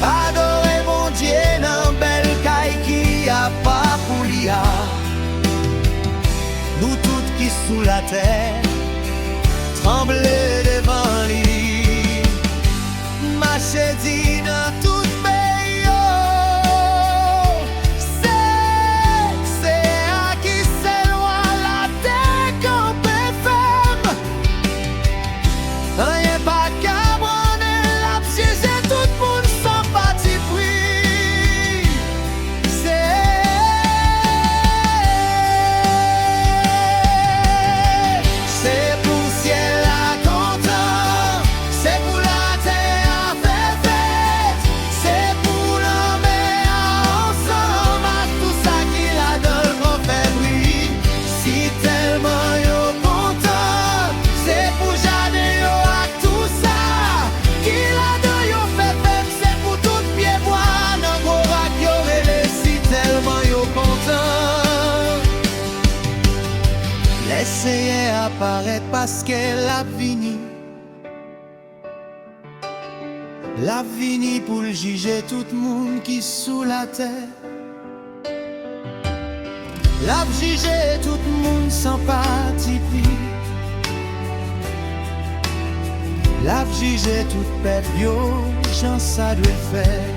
Adorer mon Dieu dans belle caille qui a pas pour l'IA. Nous toutes qui sous la terre, trembler devant lui. Marcher dit dans tout laissez apparaître parce qu'elle a fini. La fini pour juger tout le monde qui sous la terre. La juger tout le monde sans parti pris. La juger tout peuple yo, j'en ça doit faire.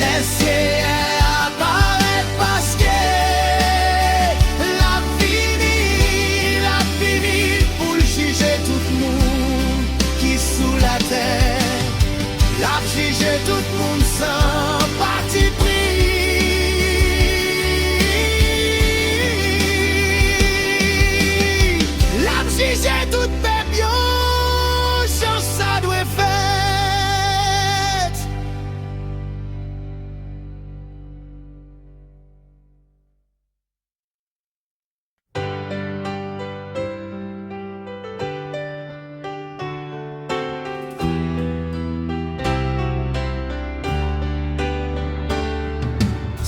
Laissez apparaître parce que la juger tout le monde sans parti pris. La juger tout peuple yo, chance ça doit faire.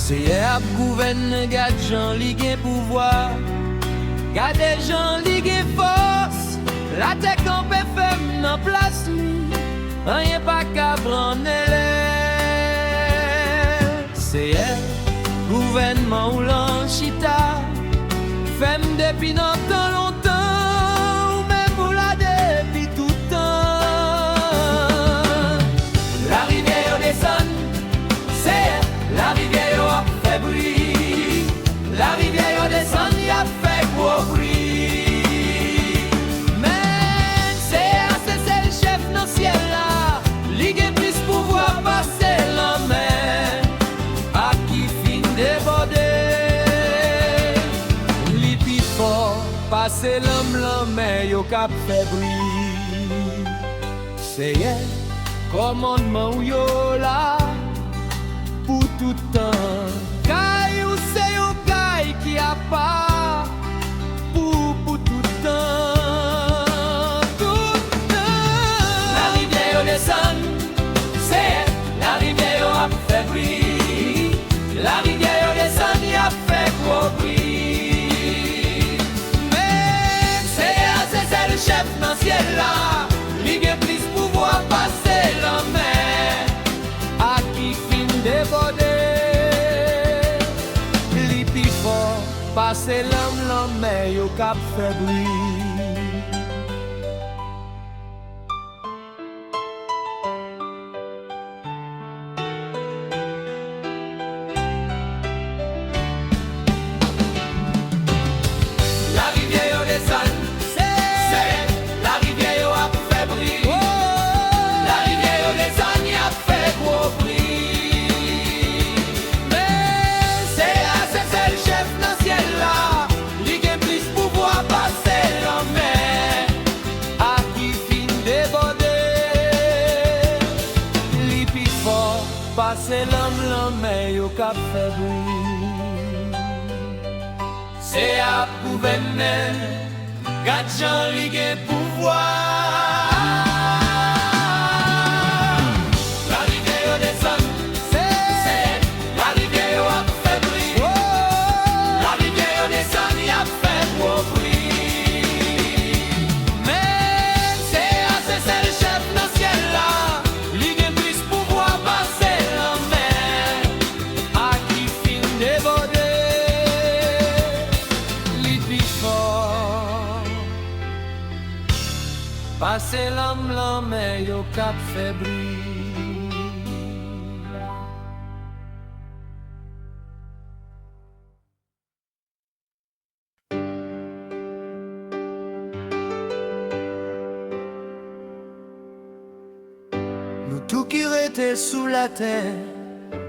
C'est à gouverner, gade Jean ligue pouvoir, gade Jean ligue force, la tête qu'on peut faire en place lui, rien pas qu'à prendre c'est elle, gouvernement ou l'enchita, femme depuis longtemps, ou même pour la depuis tout temps. La rivière descend, c'est elle, la rivière. La rivière descend, y a fait gros bruit. Mais c'est le chef dans le ciel là, ligue plus pouvoir passer la main à qui fin déborder. Li pi fort, passer l'homme la main, yo cap fait bruit. C'est elle, commandement ou yo là, pour tout temps. Qui a pas pour tout temps, tout temps. La rivière descend, c'est la rivière a fait bruit. La rivière descend, y a fait gros bruit. Mais c'est le chef dans le ciel là, ligue plus pouvoir passer la main à qui fin déborder. Passer l'homme, mais yo cap fait bruit. la gouverneur, gade Jean li gen pouvoir. La rivière yo descend, c'est la rivière yo a faibli. La rivière yo descend, y a fait gros bruit. Mais c'est assez c'est le chef dans ciel là, li gen plus pouvoir passer la mer. A qui fin déborder, li plus fort. Passer l'homme la mer yo cap fait bruit. Nous tout qui rete sous la terre,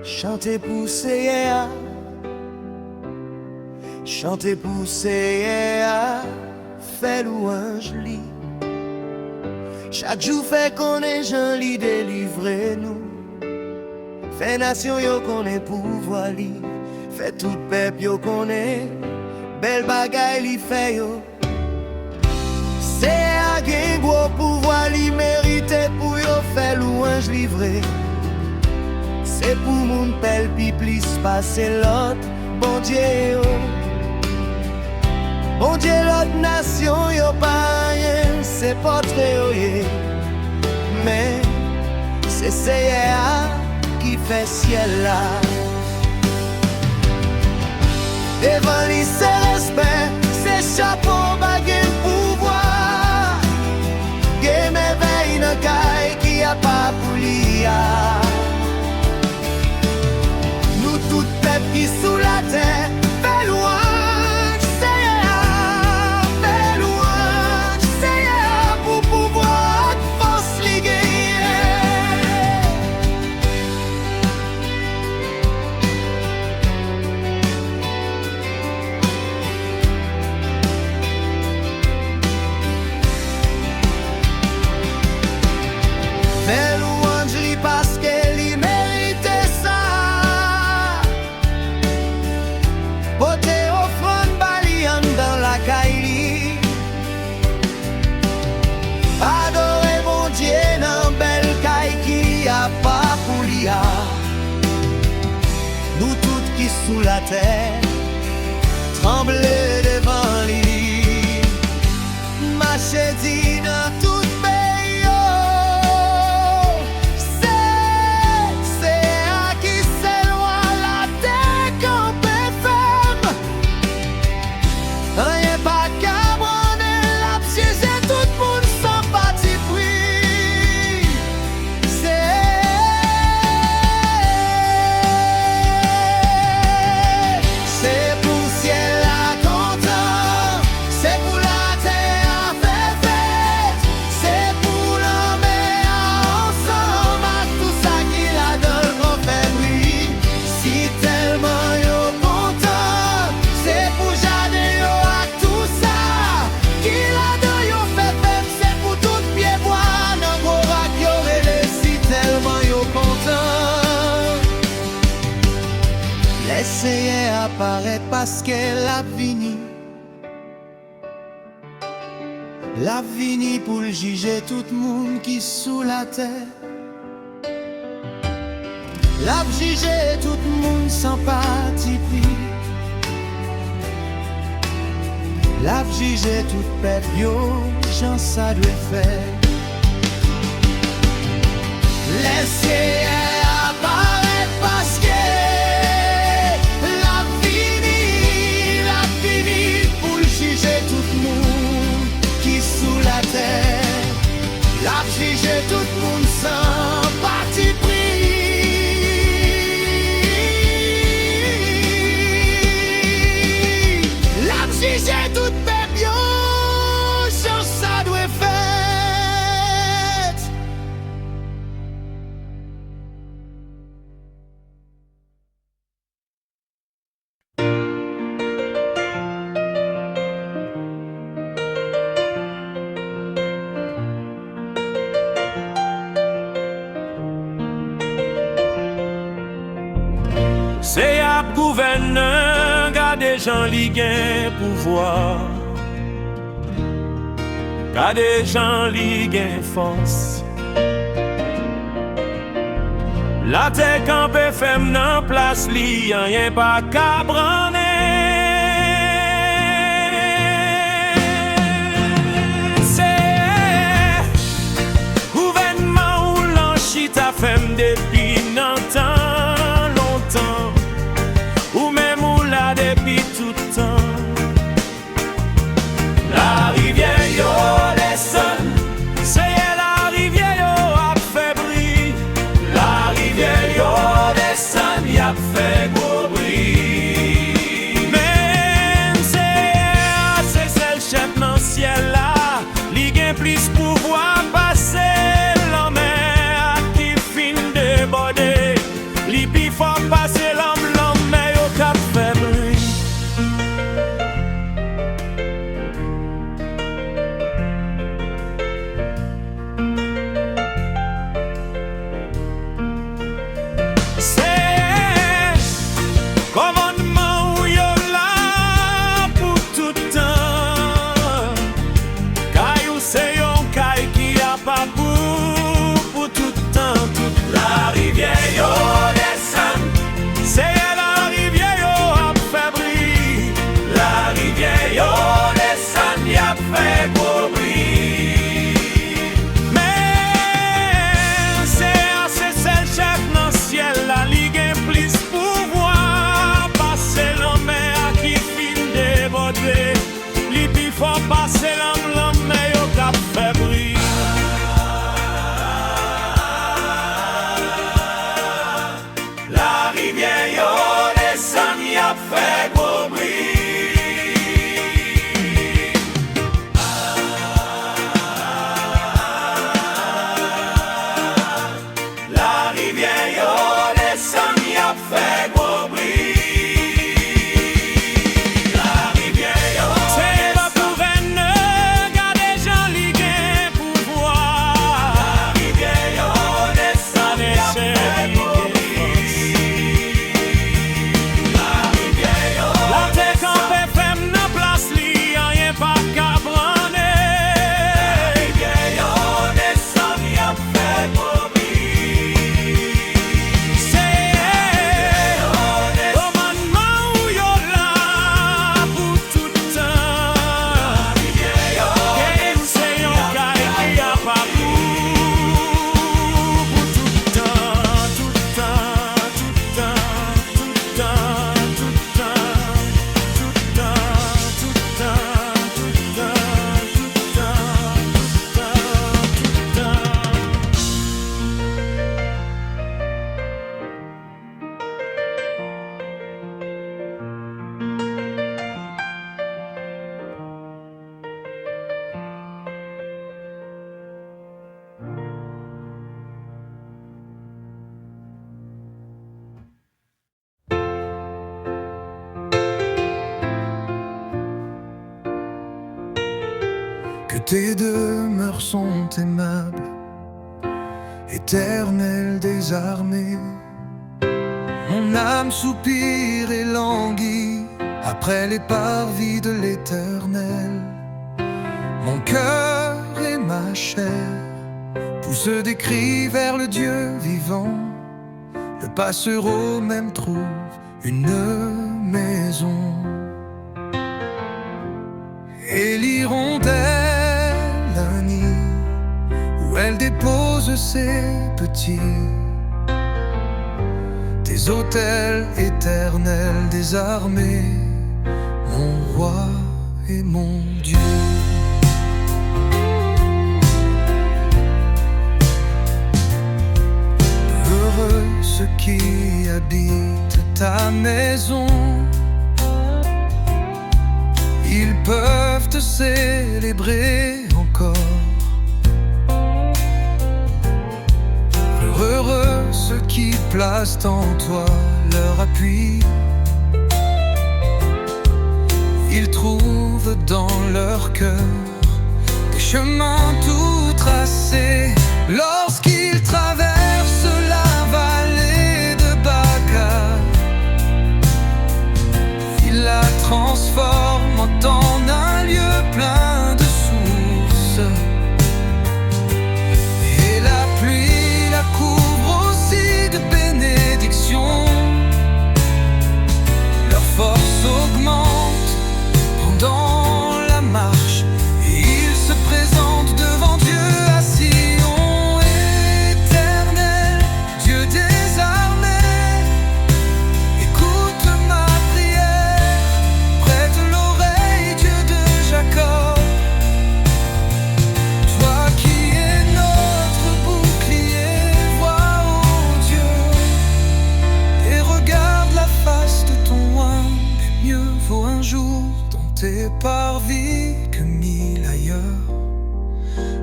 chanter pour Seigneur, chanter pour Seigneur, fait louange li. Chaque jour fait qu'on est gens li délivrer nous, fait nation yo qu'on est pouvoir li, fait tout peuple yo qu'on est, belle bagaille li fait yo. C'est un gen gros pouvoir li mérité pour yo faire louange livré. C'est pour moun pel pi plis passer l'autre, bon Dieu yo. Bon Dieu l'autre nation yo pas rien, c'est pas très yo ye. Mais c'est Seigneur qui fait ciel là. Devant lui c'est respect, c'est chapeau baguette pouvoir. Gen merveille nan kay qui a pas pour l'IA. Nous tout peuple qui sous la terre, fait louange Seigneur, fait louange Seigneur pour pouvoir force li gagner. Fait louange li parce qu'elle y mérite ça. Pote offrande balian dans la caille. Adorer mon Dieu dans belle caille qui a pas pour l'IA. Nous toutes qui sous la terre, trembler devant lui. Marcher dit dans tout pays, oh. C'est à qui s'éloigne la terre qu'on peut faire. Rien pas qu'à prendre la piège tout le monde sans parti pris. C'est pour ciel à content, c'est pour la terre à faire fête, c'est pour l'homme ensemble à tout ça qu'il a dans le grand fait bruit. Si tellement yo content, c'est pour jardin yo à tout ça qu'il a dans yo fait fête, c'est pour tout pied bois dans gros rack yo relé. Si tellement yo content, laissez apparaître parce qu'elle a fini. La fini pour le juger tout le monde qui sous la terre. La juger tout le monde sans parti pris. La juger tout peuple yo, j'en ça doit faire. Laissez apparaître parce que la fini pour le juger tout le monde qui sous la terre. La juger tout le monde sans parti pris. La juger tout peuple yo, j'en ça doit faire. gens li gen pouvoir, gade gens li gen force. La terre campé femme nan place li, rien pas ka branler. C'est gouvernement ou l'enchita femme depuis nan temps longtemps, ou même ou la depuis tout temps. La rivière yo descend, c'est la rivière yo a fait bruit. La rivière yo descend, y a fait gros bruit. Mais c'est celle chef dans ciel là, li gen plus pouvoir passer la mer qui fin déborder. Li pi fort passer l'homme mais yo ka fait bruit. Commandement ou yo la pour tout temps. Caillou c'est yon caille qui a pas pour tout temps. Toute la rivière yo descend, c'est la rivière yo a fait bruit. La rivière yo descend, y a fait gros bruit. Mais c'est celle chef dans ciel la ligue plus pouvoir passer l'homme à qui fin déborder. Li pi fort passer l'homme mais yo ka fait bruit. La rivière yo descend, y a fait gros bruit. La rivière yo descend, y a fait gros bruit. La rivière yo c'est pas pour veine, garder gens li gen pouvoir. La rivière yo descend, y a fait gros bruit. La rivière yo la terre campé femme nan place li, rien pas ka branler. La rivière yo descend, y a fait gros bruit. C'est commandement ou yo la pour tout temps. La rivière yo c'est yon caille qui a pas pour tout temps, tout temps, tout temps, tout temps, tout temps, tout temps, tout temps, tout temps, tout temps. Que tes demeures sont aimables, éternel des armées. Mon âme soupire et languit après les parvis de l'Éternel. Mon cœur et ma chair poussent des cris vers le Dieu vivant. Le passereau même trouve une maison. Et l'hirondelle un nid où elle dépose ses petits. Tes autels éternels des armées, mon roi et mon Dieu. Heureux ceux qui habitent ta maison, ils peuvent te célébrer encore. Heureux ceux qui placent en toi leur appui, ils trouvent dans leur cœur des chemins tout tracés. Lorsqu'ils traversent la vallée de Baca, ils la transforment parvis que mille ailleurs.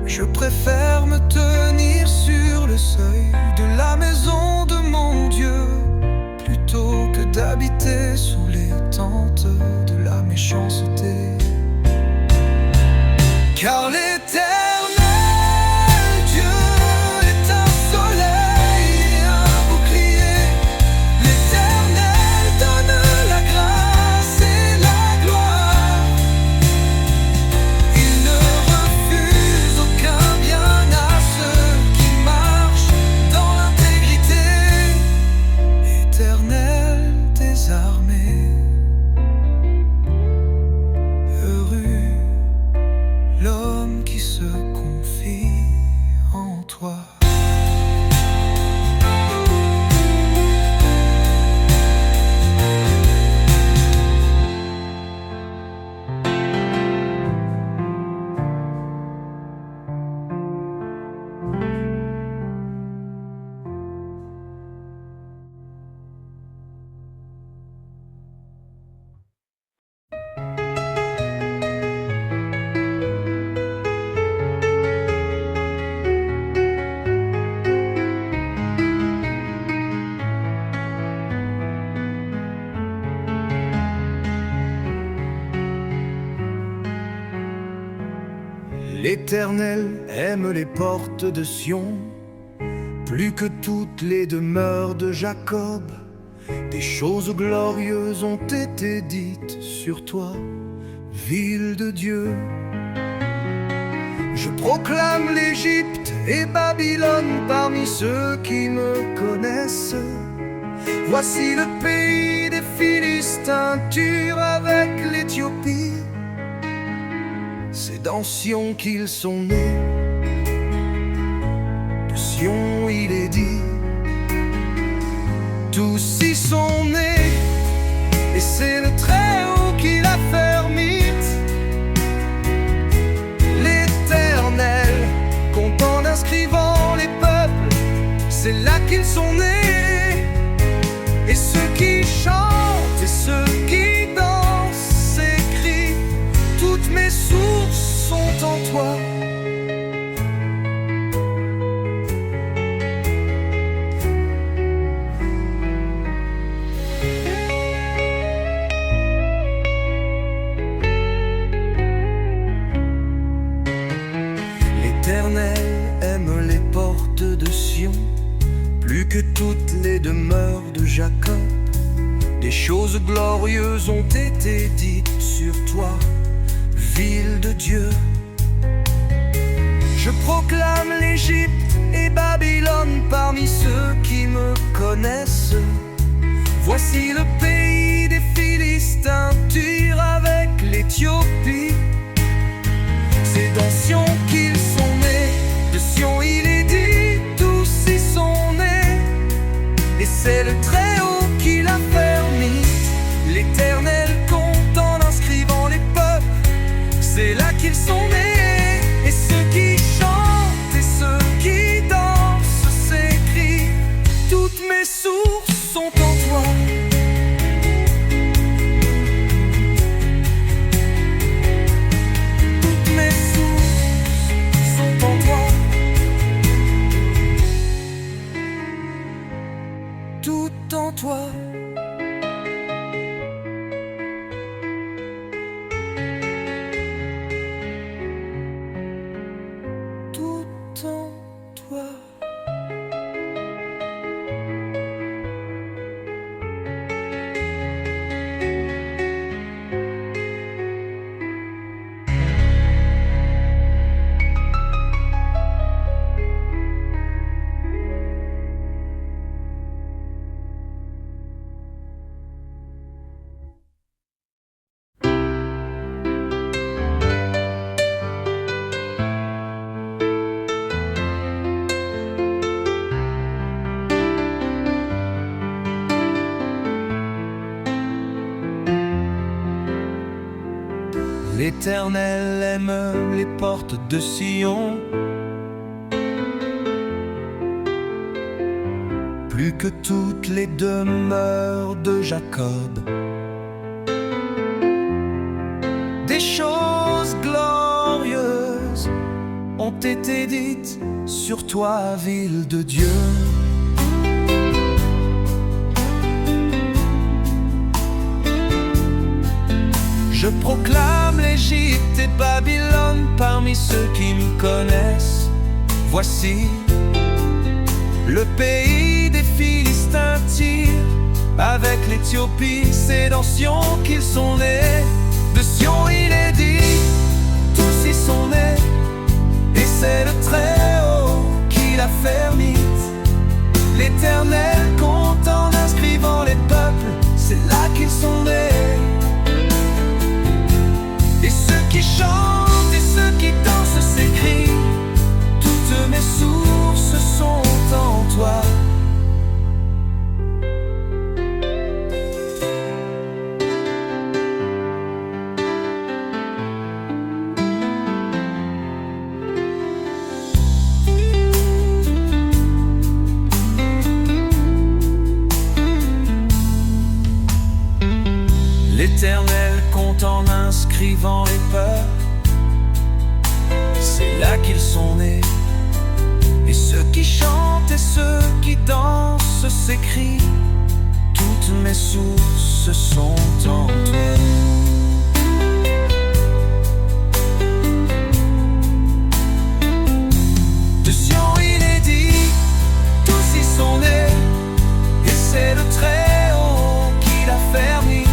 Je préfère me tenir sur le seuil de la maison de mon Dieu, plutôt que d'habiter sous les tentes de la méchanceté. Car l'éternel Dieu est un soleil et un bouclier. L'éternel donne la grâce et la gloire. Il ne refuse aucun bien à ceux qui marchent dans l'intégrité. Éternel des armées, heureux l'homme qui se confie en toi. L'Éternel aime les portes de Sion, plus que toutes les demeures de Jacob. Des choses glorieuses ont été dites sur toi, ville de Dieu. Je proclame l'Égypte et Babylone parmi ceux qui me connaissent. Voici le pays des Philistins, dur avec l'Éthiopie. C'est dans Sion qu'ils sont nés, de Sion il est dit. Tous y sont nés, et c'est le Très-Haut qui l'a fermite. L'Éternel, comptant en inscrivant les peuples, c'est là qu'ils sont nés. Et ceux qui chantent et ceux qui dansent s'écrient, toutes mes sources sont en toi. L'Éternel aime les portes de Sion, plus que toutes les demeures de Jacob. Des choses glorieuses ont été dites sur toi, ville de Dieu. Je proclame l'Égypte et Babylone parmi ceux qui me connaissent. Voici le pays des Philistins, dur avec l'Éthiopie. C'est dans Sion qu'ils sont nés, de Sion il est dit, tous y sont nés. Et c'est le Très-Haut qui l'a permis. L'Éternel compte en inscrivant les peuples, c'est là qu'ils sont nés. Et ceux qui chantent et ceux qui dansent s'écrient, toutes mes sources sont en toi. Toutes mes sources sont en toi. Tout en toi. Tout en toi. L'Éternel aime les portes de Sion, plus que toutes les demeures de Jacob. des choses glorieuses ont été dites sur toi, ville de Dieu. Je proclame l'Égypte et Babylone parmi ceux qui me connaissent. Voici le pays des Philistins tire, avec l'Éthiopie, c'est dans Sion qu'ils sont nés. De Sion il est dit, tous y sont nés, et c'est le Très-Haut qui l'a fermite. L'Éternel compte en inscrivant les peuples, c'est là qu'ils sont nés. Et ceux qui chantent et ceux qui dansent s'écrient, toutes mes sources sont en toi. L'Éternel compte en inscrivant les peuples, c'est là qu'ils sont nés. Et ceux qui chantent et ceux qui dansent s'écrient, toutes mes sources sont en toi. De Sion il est dit, tous y sont nés, et c'est le Très-Haut qui l'a fermé.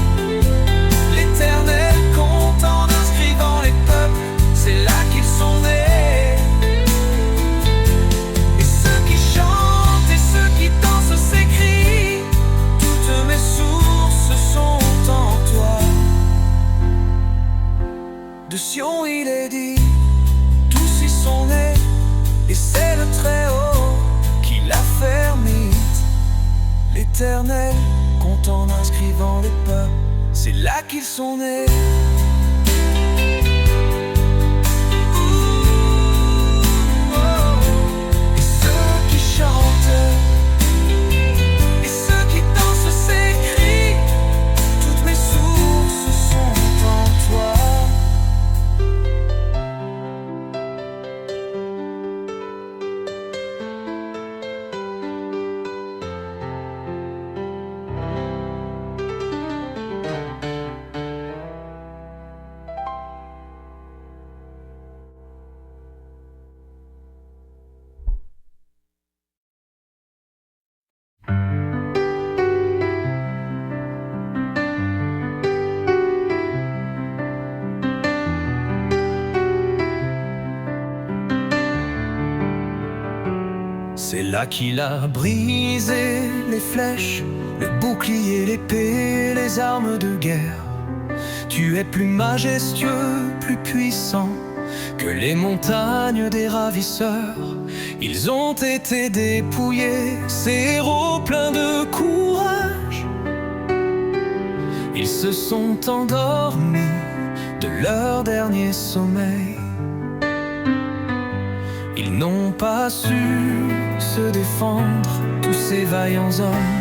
L'Éternel compte en inscrivant les peuples, c'est là qu'ils sont nés. Et ceux qui chantent et ceux qui dansent s'écrient, toutes mes sources sont en toi. De Sion il est dit, tous y sont nés, et c'est le Très-Haut qui l'a fermé. L'Éternel compte en inscrivant les peuples, c'est là qu'ils sont nés. Et ceux qui chantent et ceux qui dansent s'écrient, toutes mes sources sont en toi. C'est là qu'il a brisé les flèches, le bouclier, l'épée, les armes de guerre. Tu es plus majestueux, plus puissant que les montagnes des ravisseurs. Ils ont été dépouillés, ces héros pleins de courage. Ils se sont endormis de leur dernier sommeil. Ils n'ont pas su se défendre, tous ces vaillants hommes.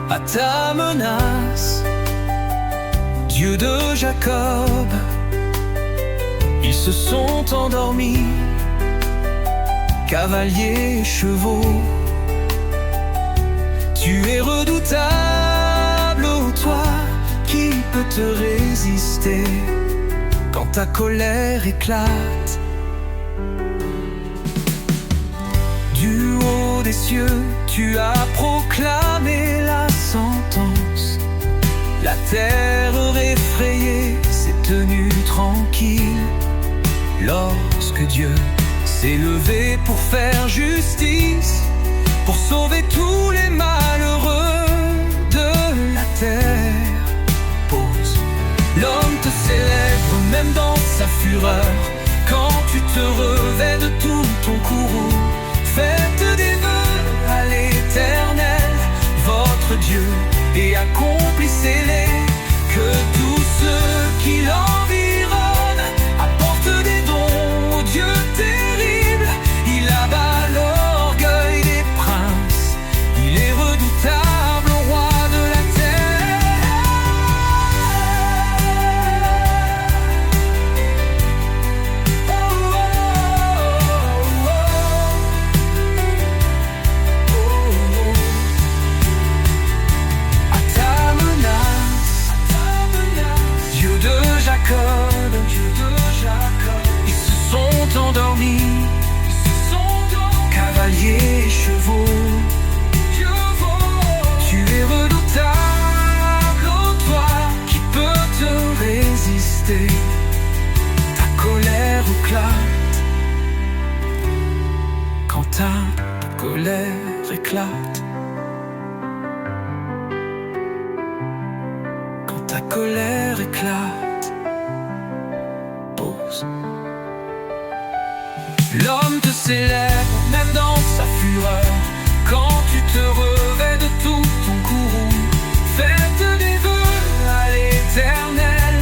À ta menace, Dieu de Jacob, ils se sont endormis, cavaliers et chevaux. Tu es redoutable, ô toi, qui peut te résister quand ta colère éclate? Du haut des cieux, tu as proclamé la sentence. La terre effrayée s'est tenue tranquille lorsque Dieu s'est levé pour faire justice, pour sauver tous les malheureux de la terre. Pause. L'homme te célèbre même dans sa fureur, quand tu te revais de tout ton courroux. Faites des vœux à l'Éternel, votre Dieu, et accomplissez-les. Que tous ceux qui l'environnent apportent des dons au Dieu terrible. Il abat l'orgueil des princes, il est redoutable, roi de la terre. chevaux. Tu es redoutable, oh toi qui peux te résister. Ta colère éclate quand ta colère éclate. Quand ta colère éclate. Pause. L'homme te célèbre même dans sa fureur. Quand tu te revais de tout ton courroux, faites des vœux à l'Éternel,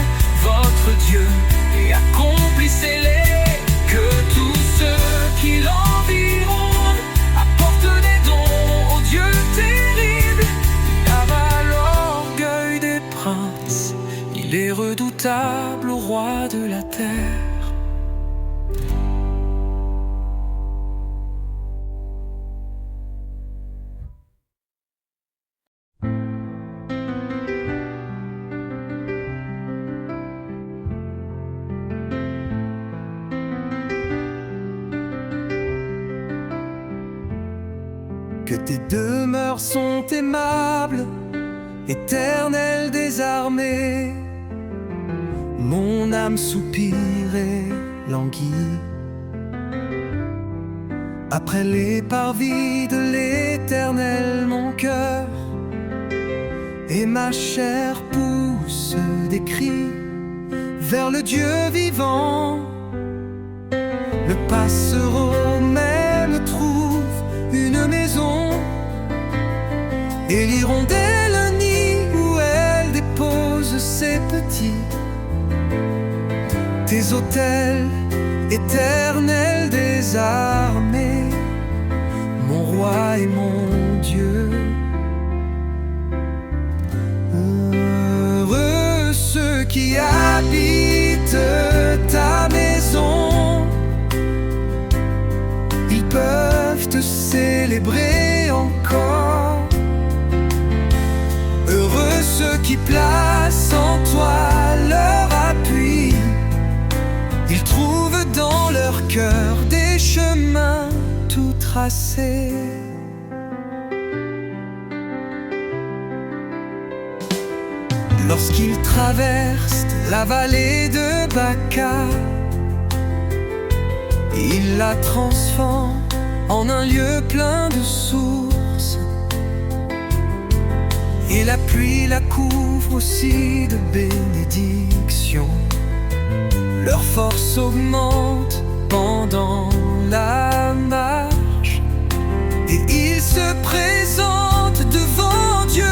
votre Dieu, et accomplissez-les. Que tous ceux qui l'environnent apportent des dons au Dieu terrible. Il abat l'orgueil des princes, il est redoutable au roi de la terre. Que tes demeures sont aimables, Éternel des armées. Mon âme soupire et languit après les parvis de l'Éternel. Mon cœur et ma chair poussent des cris vers le Dieu vivant. Le passereau même trouve une maison, et l'hirondelle un nid où elle dépose ses petits. Tes autels, Éternel des armées, mon roi et mon Dieu. Heureux ceux qui habitent ta maison, ils peuvent te célébrer encore. Heureux ceux qui placent en toi leur appui, ils trouvent dans leur cœur des chemins tout tracés. Lorsqu'ils traversent la vallée de Baca, ils la transforment en un lieu plein de sources, et la pluie la couvre aussi de bénédictions. Leur force augmente pendant la marche, et ils se présentent devant Dieu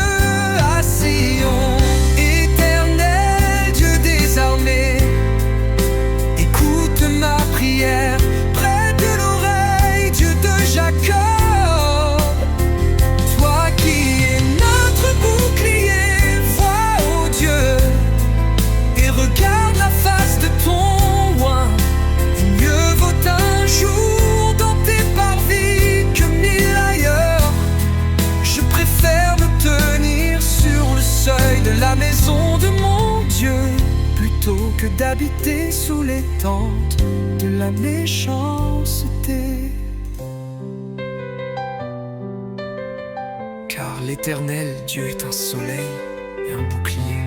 à Sion. Éternel Dieu des armées, écoute ma prière, prête l'oreille, Dieu de Jacob. Toi qui es notre bouclier, vois, ô Dieu, et regarde la face de ton roi. Mieux vaut un jour dans tes parvis que 1000 ailleurs. Je préfère me tenir sur le seuil de la maison de mon Dieu, plutôt que d'habiter sous les tentes de la méchanceté. Car l'Éternel Dieu est un soleil et un bouclier.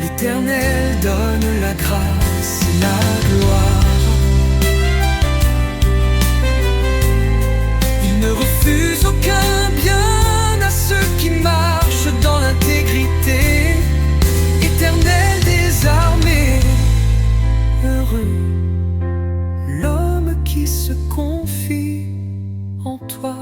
L'Éternel donne la grâce et la gloire. Il ne refuse aucun bien à ceux qui marchent dans l'intégrité. Éternel des armées, heureux l'homme qui se confie en toi.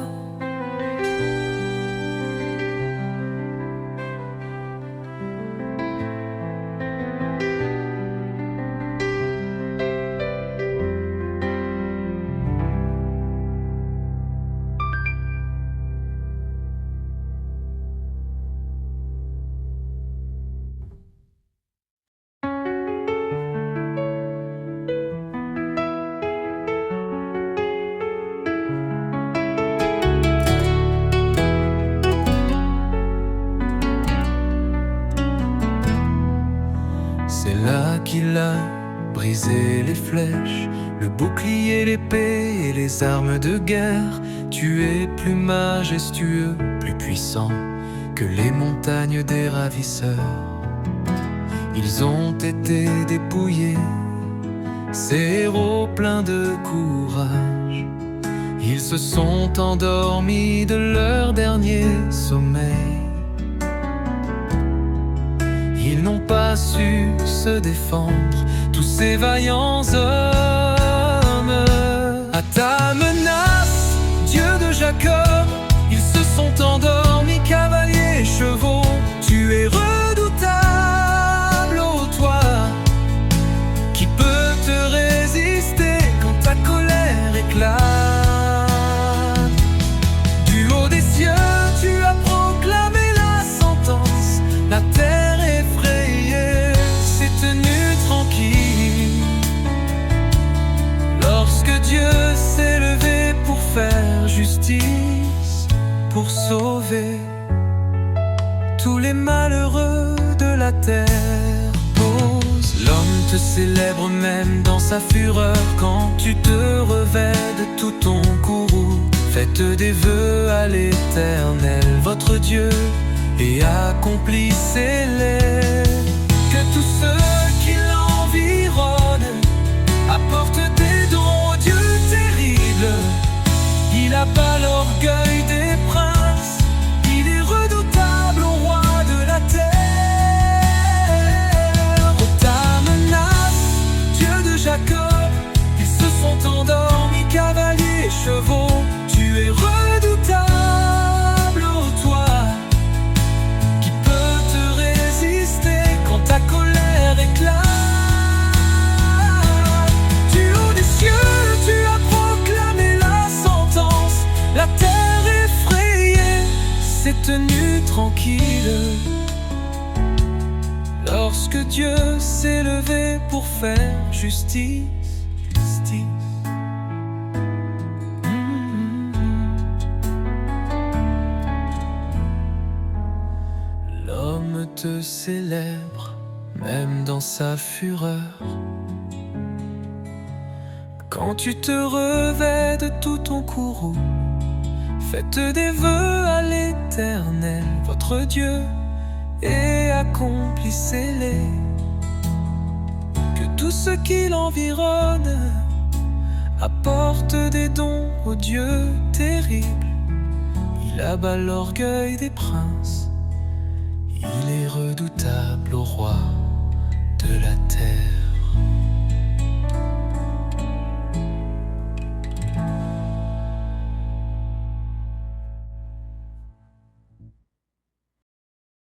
C'est là qu'il a brisé les flèches, le bouclier, l'épée et les armes de guerre. Tu es plus majestueux, plus puissant que les montagnes des ravisseurs. Ils ont été dépouillés, ces héros pleins de courage. Ils se sont endormis de leur dernier sommeil. Ils n'ont pas su se défendre, tous ces vaillants hommes. À ta menace, Dieu de Jacob, ils se sont endormis, cavaliers et chevaux. Tu es redoutable, ô toi, qui peut te résister quand ta colère éclate. Du haut des cieux, tu as proclamé la sentence, la terre effrayée s'est tenue tranquille. Lorsque Dieu s'est levé pour faire justice, pour sauver tous les malheureux de la terre. Pose, l'homme te célèbre même dans sa fureur. Quand tu te revêts de tout ton courroux, faites des vœux à l'Éternel, votre Dieu, et accomplissez-les. Que tous ceux qui l'environnent apportent des dons au Dieu terrible. Il abat l'orgueil des princes, il est redoutable au roi de la terre. Oh, ta menace, Dieu de Jacob, ils se sont endormis, cavaliers et chevaux. Tu es redoutable, ô toi, qui peut te résister quand ta colère éclate. Du haut des cieux, tu as proclamé la sentence, la terre effrayée s'est tenue tranquille. Lorsque Dieu s'est levé pour faire justice, justice. L'homme te célèbre, même dans sa fureur. Quand tu te revêts de tout ton courroux, faites des vœux à l'Éternel, votre Dieu, et accomplissez-les. Que tous ceux qui l'environnent apportent des dons au Dieu terrible. Il abat l'orgueil des princes, il est redoutable au roi de la terre.